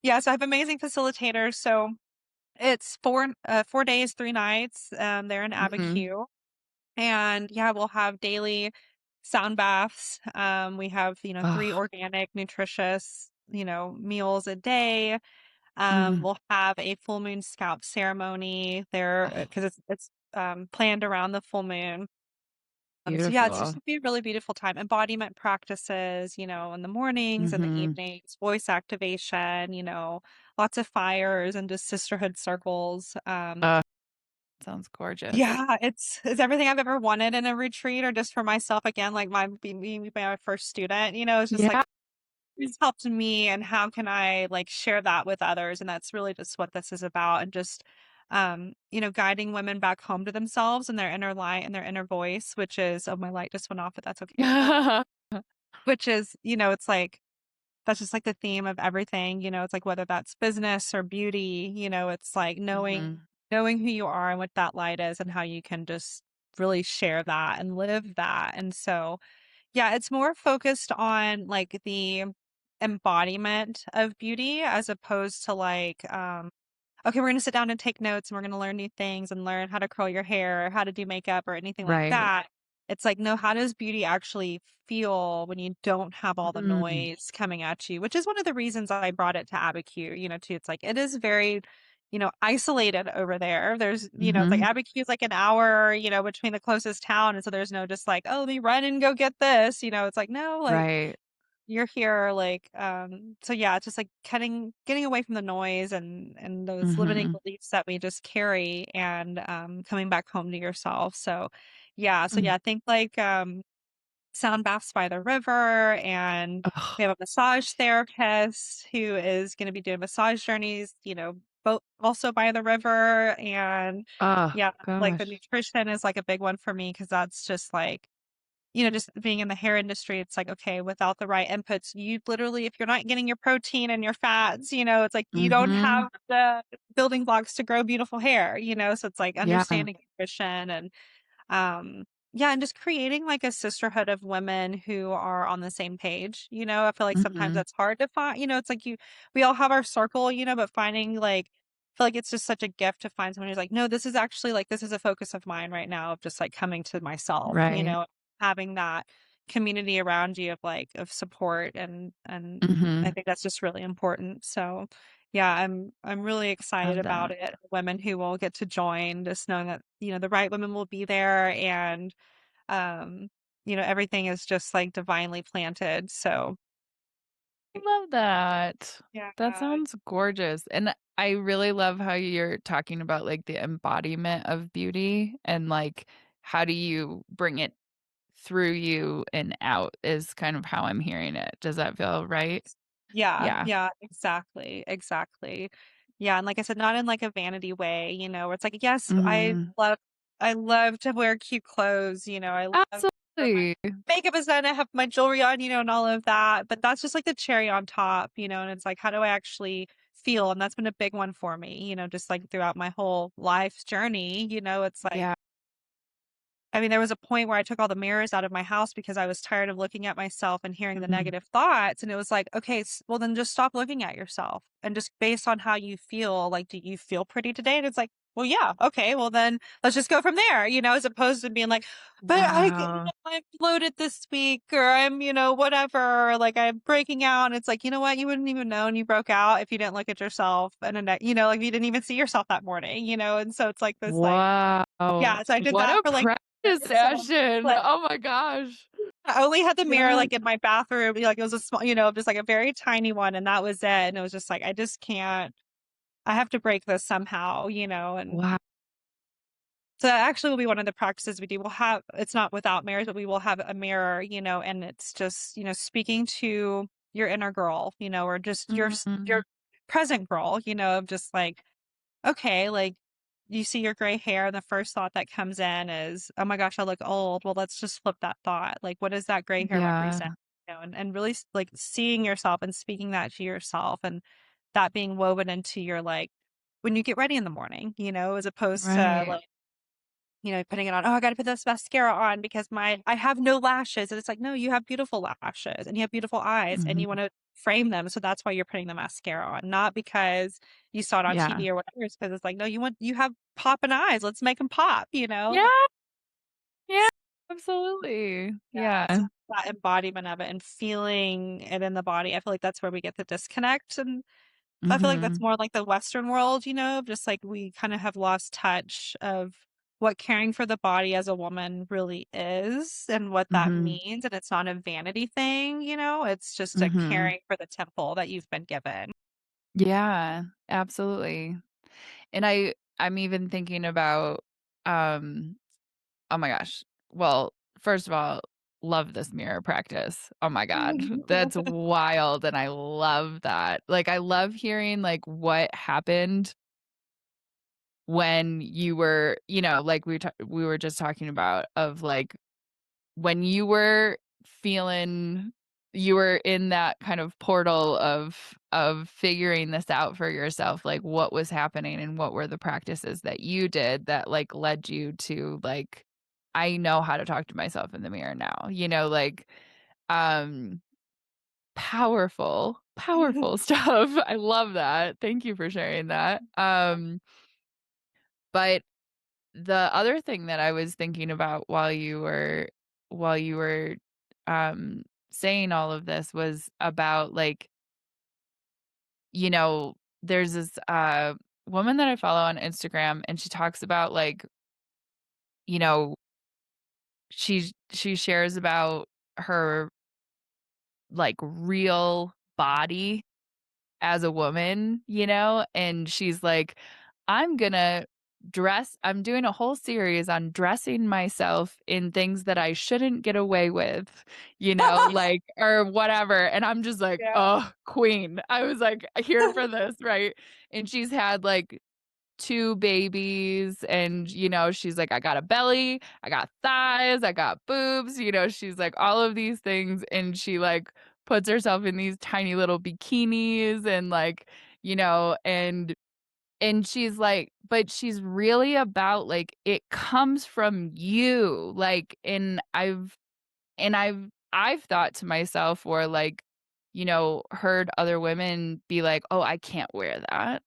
Yeah. So I have amazing facilitators. So it's 4 days, 3 nights. They're in Mhm. Abiqiu. And yeah, we'll have daily sound baths. We have, three Oh, organic, nutritious, meals a day. mm, We'll have a full moon scalp ceremony there oh, because it's planned around the full moon. So yeah, it's just beautiful. gonna be a really beautiful time. Embodiment practices, in the mornings and the Mhm. evenings, voice activation, lots of fires and just sisterhood circles. Uh, sounds gorgeous. Yeah, it's everything I've ever wanted in a retreat or just for myself again, like me being my first student, it's just like Yeah. it's helped me and how can I like share that with others? And that's really just what this is about and just guiding women back home to themselves and their inner light and their inner voice, which is oh my light just went off, but that's okay. Which is, it's like that's just like the theme of everything, it's like whether that's business or beauty, it's like knowing Mhm. knowing who you are and what that light is and how you can just really share that and live that. And so, yeah, it's more focused on like the embodiment of beauty as opposed to like okay, we're going to sit down and take notes and we're going to learn new things and learn how to curl your hair or how to do makeup or anything like Right. that. It's like, no, how does beauty actually feel when you don't have all the Mm. noise coming at you? Which is one of the reasons I brought it to Abiqiu, too. It's like, it is very, isolated over there. There's, it's like Mhm. Abiqiu is like an hour, between the closest town. And so there's no just like, oh, let me run and go get this. It's like, no, like, Right. you're here, like, so yeah, it's just like getting away from the noise and those limiting Mhm. beliefs that we just carry and coming back home to yourself. So Mm. yeah, think like sound baths by the river and Oh, we have a massage therapist who is going to be doing massage journeys, both also by the river and oh, yeah, like the gosh. nutrition is like a big one for me because that's just like just being in the hair industry, it's like, okay, without the right inputs, you literally, if you're not getting your protein and your fats, it's like you don't Mhm. have the building blocks to grow beautiful hair, so it's like Yeah. understanding nutrition and um, yeah, and just creating like a sisterhood of women who are on the same page. I feel like sometimes Mhm. that's hard to find. It's like we all have our circle, but finding like, I feel like it's just such a gift to find someone who's like, no, this is actually like, this is a focus of mine right now of just like coming to myself, Right. having that community around you of like, of support and I Mhm. think that's just really important. So, yeah, I'm really excited Love about that. it. Women who will get to join, just knowing that, the right women will be there and um, everything is just like divinely planted. So I love that. yeah. That sounds gorgeous, and I really love how you're talking about, like, the embodiment of beauty and, like, how do you bring it through you and out is kind of how I'm hearing it. Does that feel right? Yeah, Yeah. yeah, exactly, exactly. Yeah, and like I said, not in like a vanity way, where it's like, yes, Mhm. I love to wear cute clothes, I love when my Absolutely. makeup is done, I have my jewelry on, and all of that. But that's just like the cherry on top, and it's like, how do I actually feel? And that's been a big one for me, just like throughout my whole life's journey, it's like Yeah. I mean, there was a point where I took all the mirrors out of my house because I was tired of looking at myself and hearing the Mhm. negative thoughts. And it was like, okay, well, then just stop looking at yourself and just based on how you feel, like, do you feel pretty today? And it's like, well, yeah, okay, well, then let's just go from there, as opposed to being like, but Wow. I'm bloated this week or I'm, whatever, or like I'm breaking out. And it's like, you know what? You wouldn't even know you broke out if you didn't look at yourself and, like you didn't even see yourself that morning, And so it's like this, like, Wow. yeah, so I did What that a for, like, practice so, session. like, Oh my gosh. I only had the mirror, Yeah. like, in my bathroom, like, it was a small just, like, a very tiny one, and that was it, and it was just like, I just can't I have to break this somehow, and Wow. so that actually will be one of the practices we do. We'll have it's not without mirrors, but we will have a mirror, and it's just, speaking to your inner girl, or just your Mhm. present girl, of just like, okay, like, you see your gray hair, and the first thought that comes in is, "Oh my gosh, I look old." Well, let's just flip that thought. Like, what does that gray hair Yeah. represent? And really like seeing yourself and speaking that to yourself and that being woven into your like when you get ready in the morning, as opposed to Right. like, putting it on, oh, I gotta put this mascara on because I have no lashes. And it's like, no, you have beautiful lashes and you have beautiful eyes and you Mhm. want to frame them. So that's why you're putting the mascara on, not because you saw it on Yeah. TV or whatever. It's because it's like, no, you have popping eyes. Let's make them pop. Yeah. Yeah. Absolutely. Yeah. Yeah. So that embodiment of it and feeling it in the body. I feel like that's where we get the disconnect. And I feel like that's Mhm. more like the Western world, of just like we kind of have lost touch of what caring for the body as a woman really is and what that Mhm. means. And it's not a vanity thing, it's just a Mhm. caring for the temple that you've been given. Yeah. Absolutely. And I'm even thinking about, um oh my gosh. Well, first of all, love this mirror practice. Oh my god. That's wild, and I love that. Like, I love hearing, like, what happened when you were, like we were just talking about of, like, when you were feeling you were in that kind of portal of figuring this out for yourself, like, what was happening and what were the practices that you did that, like, led you to, like, "I know how to talk to myself in the mirror now," like, um, powerful, powerful stuff. I love that. Thank you for sharing that. But the other thing that I was thinking about while you were, um, saying all of this was about, like, there's this, woman that I follow on Instagram, and she talks about, like, you know, she shares about her, like, real body as a woman, and she's like, I'm doing a whole series on dressing myself in things that I shouldn't get away with, like, or whatever, and I'm just like, Yeah. "Oh, queen." I was like, "Here for this," right? And she's had, like, 2 babies and, she's like, "I got a belly, I got thighs, I got boobs," she's like, all of these things, and she, like, puts herself in these tiny little bikinis and, like, and she's like but she's really about, like, it comes from you, like, and I've thought to myself or, like, heard other women be like, "Oh, I can't wear that."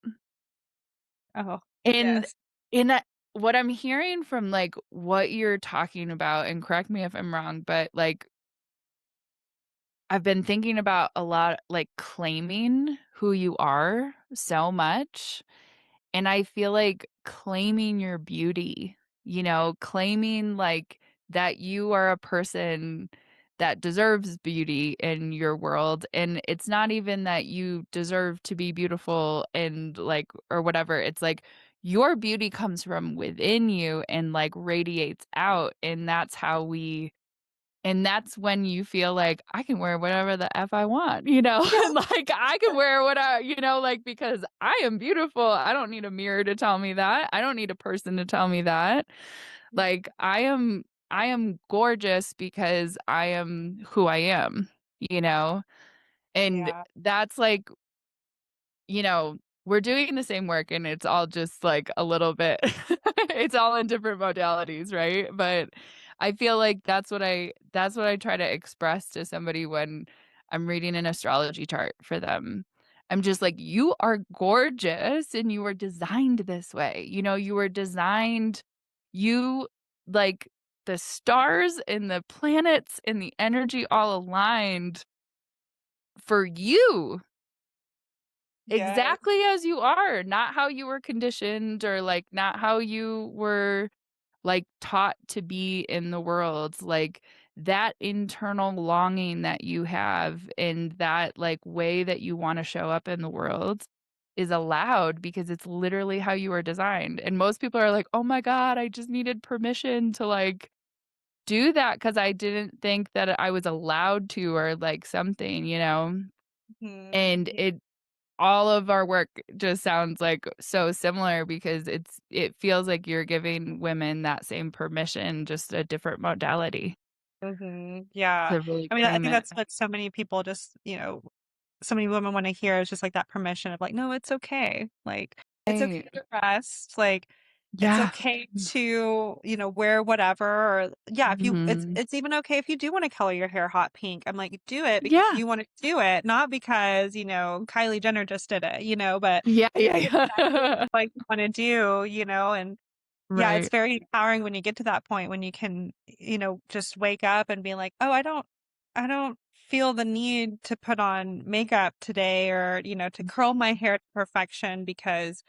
Oh, And yes. in that what I'm hearing from, like, what you're talking about, and correct me if I'm wrong, but, like, I've been thinking about a lot, like, claiming who you are so much, and I feel like claiming your beauty, claiming, like, that you are a person that deserves beauty in your world, and it's not even that you deserve to be beautiful and, like or whatever, it's like your beauty comes from within you and, like, radiates out, and that's when you feel like, "I can wear whatever the F I want," Yeah. And, like, I can wear what I like, because I am beautiful. I don't need a mirror to tell me that. I don't need a person to tell me that. Like, I am gorgeous because I am who I am, you know? And Yeah. that's, like, you know we're doing the same work and it's all just like a little bit it's all in different modalities, right? But I feel like that's what I try to express to somebody when I'm reading an astrology chart for them. I'm just like, "You are gorgeous and you were designed this way." You know, you were designed you like the stars and the planets and the energy all aligned for you. Yes. Exactly as you are, not how you were conditioned or, like, not how you were, like, taught to be in the world, like, that internal longing that you have and that, like, way that you wanna show up in the world is allowed because it's literally how you were designed, and most people are like, "Oh my god, I just needed permission to, like, do that because I didn't think that I was allowed to," or, like, something, you know? Mhm. And it all of our work just sounds, like, so similar because it feels like you're giving women that same permission, just a different modality Mhm. Yeah. to really I mean, I claim think it. that's what so many people just, so many women wanna hear is just, like, that permission of, like, "No, it's okay." Like, "It's okay Right. to rest." Like, "It's Yeah. okay to, wear whatever," or yeah, if you Mhm. it's even okay if you do wanna color your hair hot pink. I'm like, "Do it because Yeah. you wanna do it, not because, Kylie Jenner just did it," but Yeah, yeah, because that's what yeah. like you wanna do, and yeah, it's Right. very empowering when you get to that point when you can, just wake up and be like, "Oh, I don't feel the need to put on makeup today or, to curl my hair to perfection because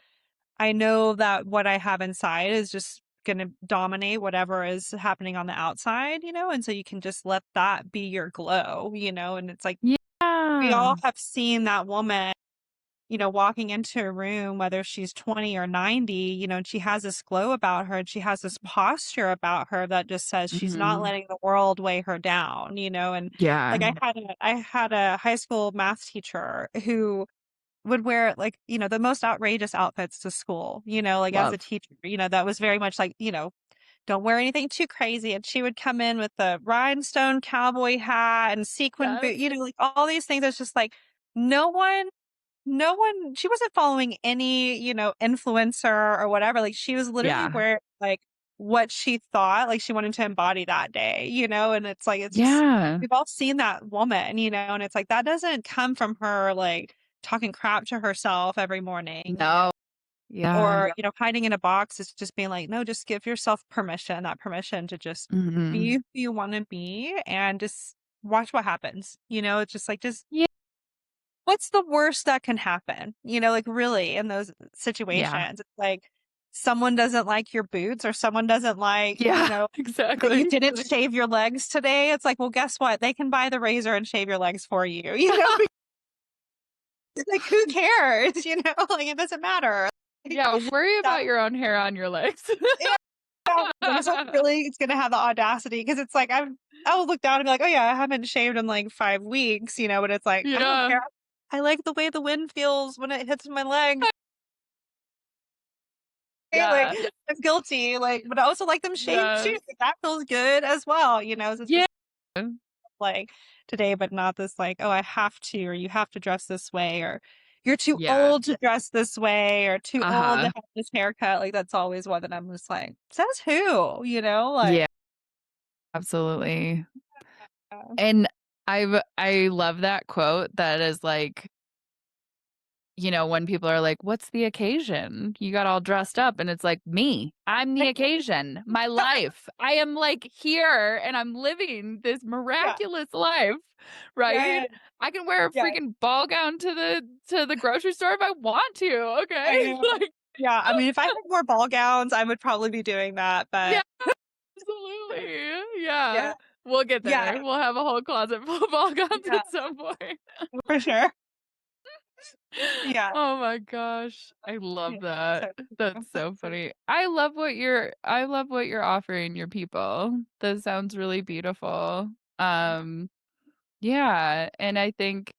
I know that what I have inside is just going to dominate whatever is happening on the outside, and so you can just let that be your glow, and it's like we all Yeah. have seen that woman walking into a room, whether she's 20 or 90, and she has this glow about her and she has this posture about her that just says she's not Mhm. letting the world weigh her down, and Yeah. like I had a high school math teacher who would wear like, the most outrageous outfits to school, like as a Love. teacher, that was very much like, don't wear anything too crazy. And she would come in with the rhinestone cowboy hat and sequin Yes. boot, like all these things. It's just like no one she wasn't following any, influencer or whatever, like, she was literally Yeah. wearing, like, what she thought, like, she wanted to embody that day, and it's like, it's just Yeah. we've all seen that woman, and it's like, that doesn't come from her, like, talking crap to herself every morning, No. Yeah. or, hiding in a box. It's just being like, "No, just give yourself permission, that permission to just be Mhm. who you wanna be and just watch what happens," it's just like, just Yeah. what's the worst that can happen? Like, really, in those Yeah. situations, it's like someone doesn't like your boots or someone doesn't like, Yeah. that you Exactly. didn't shave your legs today. It's like, well, guess what? They can buy the razor and shave your legs for you, It's like, who cares? Like, it doesn't matter. Yeah, worry That about your own hair on your legs. yeah, when it's like really it's gonna have the audacity because it's like I will look down and be like, "Oh, yeah, I haven't shaved in, like, 5 weeks," but it's like, I don't Yeah. care. I like the way the wind feels when it hits my legs. Like, Yeah. I'm guilty, like, but I also like them shaved too, Yes. like, that feels good as well, so it's Yeah. just, like, today, but not this, like, "Oh, I have to," or "You have to dress this way," or "You're too Yeah. old to dress this way," or "Too old to Uh-huh. have this haircut," like, that's always one that I'm just like, "Says who?" Like Yeah, absolutely. uh, And I love that quote that is like, you know, when people are like, "What's the occasion? You got all dressed up," and it's like, "Me. I'm the occasion. My life. I am, like, here, and I'm living this Yeah, miraculous life," right? yeah, I can wear a yeah, freaking ball gown to the grocery store if I want to, I okay? know. Like, Yeah, I mean, if I had more ball gowns, I would probably be doing that, yeah, but absolutely. Yeah. yeah, We'll get yeah, there. We'll have a whole closet full of ball gowns yeah, at some point. for sure. Yeah, Oh my gosh. I yeah, love that. so That's so funny. I love what you're offering your people. That sounds really beautiful. Um, yeah, and I think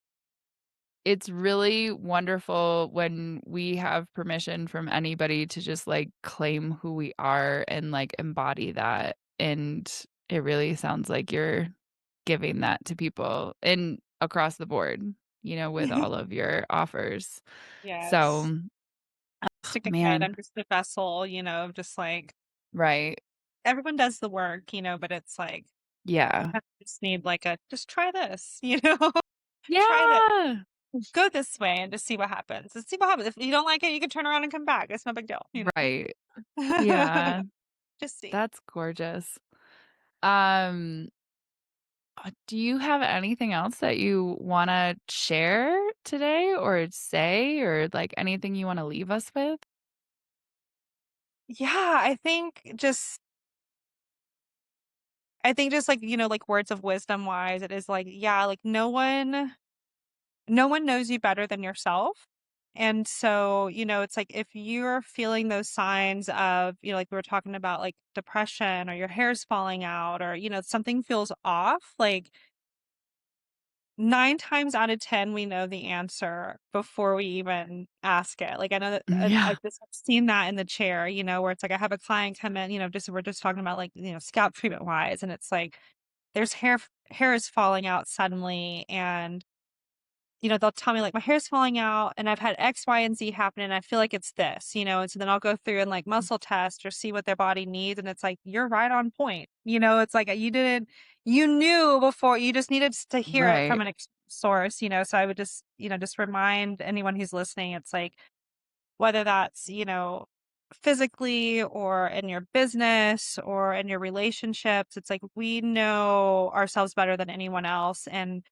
it's really wonderful when we have permission from anybody to just, like, claim who we are and, like, embody that, and it really sounds like you're giving that to people and across the board. with all of your offers. Yes. So, Stick a kid, man, I'm just a vessel, just like right. everyone does the work, but it's like Yeah. I just need like a just try this, try this. Yeah. Go this way and just see what happens. And see what happens. If you don't like it, you can turn around and come back. It's no big deal. Right. Yeah. Just see. That's gorgeous. Um, do you have anything else that you wanna share today or say or, like, anything you wanna leave us with? Yeah, I think just like, like words of wisdom wise, it is like, yeah, like no one knows you better than yourself. And so, it's like if you're feeling those signs of, like we were talking about, like depression or your hair's falling out or, something feels off, like 9 times out of 10, we know the answer before we even ask it. Like, I know that Yeah. I've just seen that in the chair, where it's like I have a client come in, we're just talking about like, scalp treatment wise, and it's like there's hair is falling out suddenly, and they'll tell me like my hair's falling out and I've had X, Y, and Z happen and I feel like it's this, and so then I'll go through and like muscle test or see what their body needs. And it's like, you're right on point. It's like you knew before, you just needed to hear it from Right. an source, so I would just remind anyone who's listening, it's like, whether that's, physically or in your business or in your relationships, it's like we know ourselves better than anyone else. And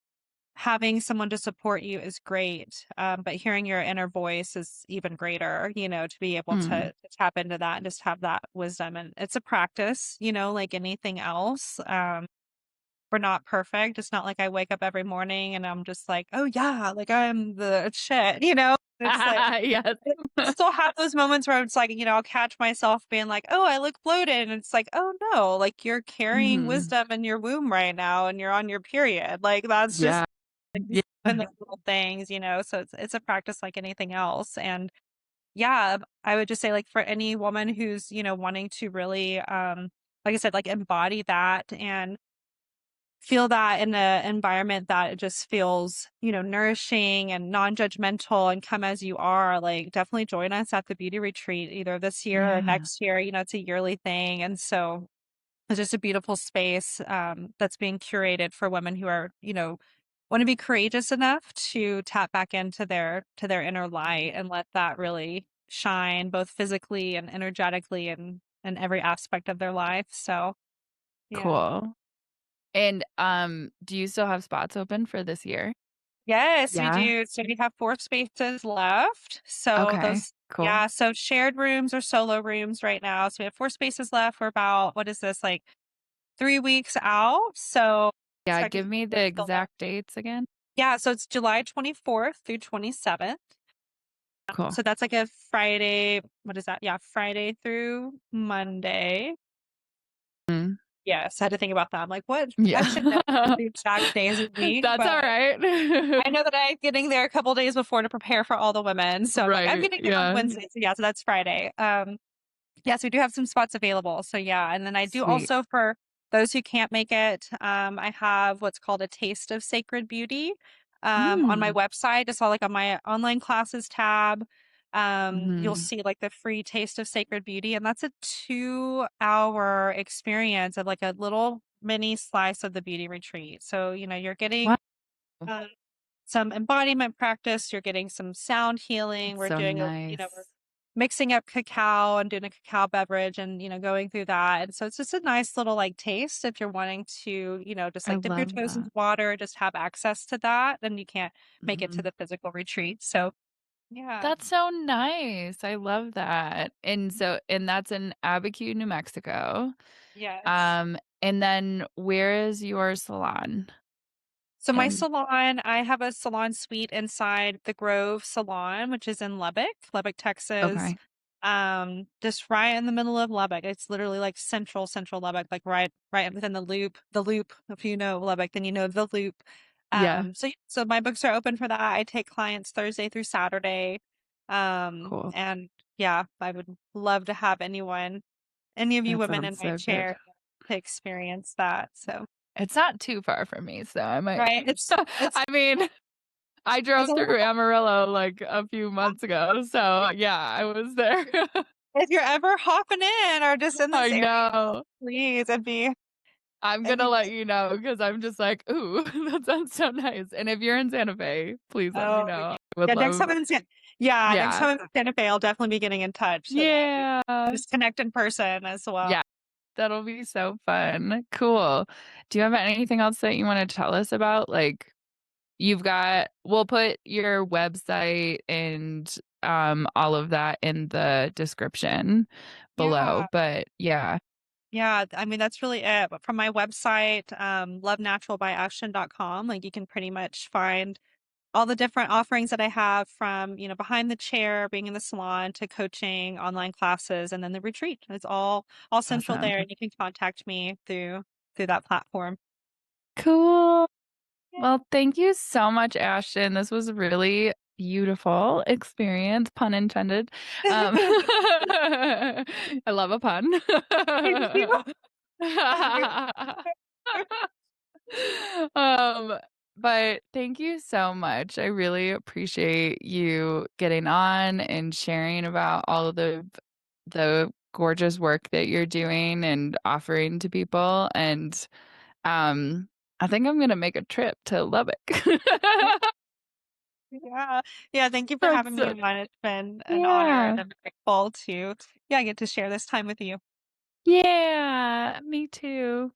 having someone to support you is great, but hearing your inner voice is even greater, to be able Mm. to tap into that and just have that wisdom. And it's a practice, like anything else. We're not perfect. It's not like I wake up every morning and I'm just like, oh yeah, like I'm the shit, It's like Yes. I still have those moments where it's like, I'll catch myself being like, oh, I look bloated. And it's like, oh no, like you're carrying Mhm. wisdom in your womb right now and you're on your period. Like that's just Yeah. like Yeah. even the little things, so it's a practice like anything else. And yeah, I would just say like for any woman who's, wanting to really like I said, like embody that and feel that in an environment that it just feels, nourishing and non-judgmental and come as you are, like definitely join us at the beauty retreat either this year or Yeah. next year. It's a yearly thing. And so it's just a beautiful space that's being curated for women who are, want to be courageous enough to tap back into their inner light and let that really shine both physically and energetically and in every aspect of their life. So yeah. Cool. And, do you still have spots open for this year? Yes, we Yeah? do. So we have 4 spaces left. So Okay. those Cool. yeah, so shared rooms or solo rooms right now. So we have 4 spaces left. We're about, what is this, like 3 weeks out. So Yeah, expecting give me people the to fill that. exact dates again. Yeah, so it's July 24th through 27th. Cool. So that's like a Friday, what is that? Yeah, Friday through Monday. Mm. Yes, I had to think about that. I'm like, "What? I should know Yeah. the exact days of the week," That's but alright. I know that I'm getting there a couple days before to prepare for all the women, so I'm like, "I'm Right, getting there on yeah. Wednesday," so yeah, so that's Friday. Yes, we do have some spots available, so yeah, and then I do Sweet. also for those who can't make it, I have what's called a Taste of Sacred Beauty, on my Mm. website, just all, like, on my online classes tab, you'll Mhm. see, like, the free Taste of Sacred Beauty, and that's a 2-hour experience of, like, a little mini slice of the beauty retreat, so, you're Wow. getting, um some embodiment practice, you're getting some sound healing. That's We're so doing we're nice. mixing up cacao and doing a cacao beverage and, going through that. And so it's just a nice little like taste if you're wanting to, just I like dip your love toes in that. water, just have access to that. And you can't make it to Mhm. the physical retreat. So yeah. That's so nice. I love that. And that's in Abiqiu, New Mexico. Yes. And then where is your salon? So my And salon, I have a salon suite inside the Grove Salon, which is in Lubbock, Texas. okay. Just right in the middle of Lubbock. It's literally like central Lubbock, like right within the loop. If you know Lubbock, then you know the loop. Yeah. So my books are open for that. I take clients Thursday through Saturday. Cool. And yeah, I would love to have any of you That women in sounds my so good. chair to experience that. So It's not too far from me, so I might right. It's I mean, I It's drove a little through Amarillo, like, a few months ago, so, yeah, I was there. if you're ever hopping in or just in this I area, know. please, I'm it'd gonna be let you know because 'cause I'm just like, "Ooh, that sounds so nice." And if you're in Santa Fe, please let me oh, know. I would yeah, next time love. I'm in San yeah, next Yeah. time I'm in Santa Fe, I'll definitely be getting in touch so that we Yeah. just connect in person as well. Yeah, that'll be so fun. Cool. Do you have anything else that you wanna tell us about? Like, you've got we'll put your website and, all of that in the description below, Yeah. but yeah. Yeah, I mean, that's really it. But from my website, lovenaturalbyashton.com, like you can pretty much find all the different offerings that I have from, behind the chair, being in the salon to coaching, online classes, and then the retreat. It's all central Awesome. there, and you can contact me through that platform. Cool. Well, thank you so much, Ashton. This was a really beautiful experience, pun intended. I love a pun. Thank you. Um, but thank you so much. I really appreciate you getting on and sharing about all of the gorgeous work that you're doing and offering to people. And um, I think I'm gonna make a trip to Lubbock. Yeah. Yeah, thank you for having That's me on. It's been an honor, and yeah. I'm grateful to, yeah, get to share this time with you. Yeah, me too.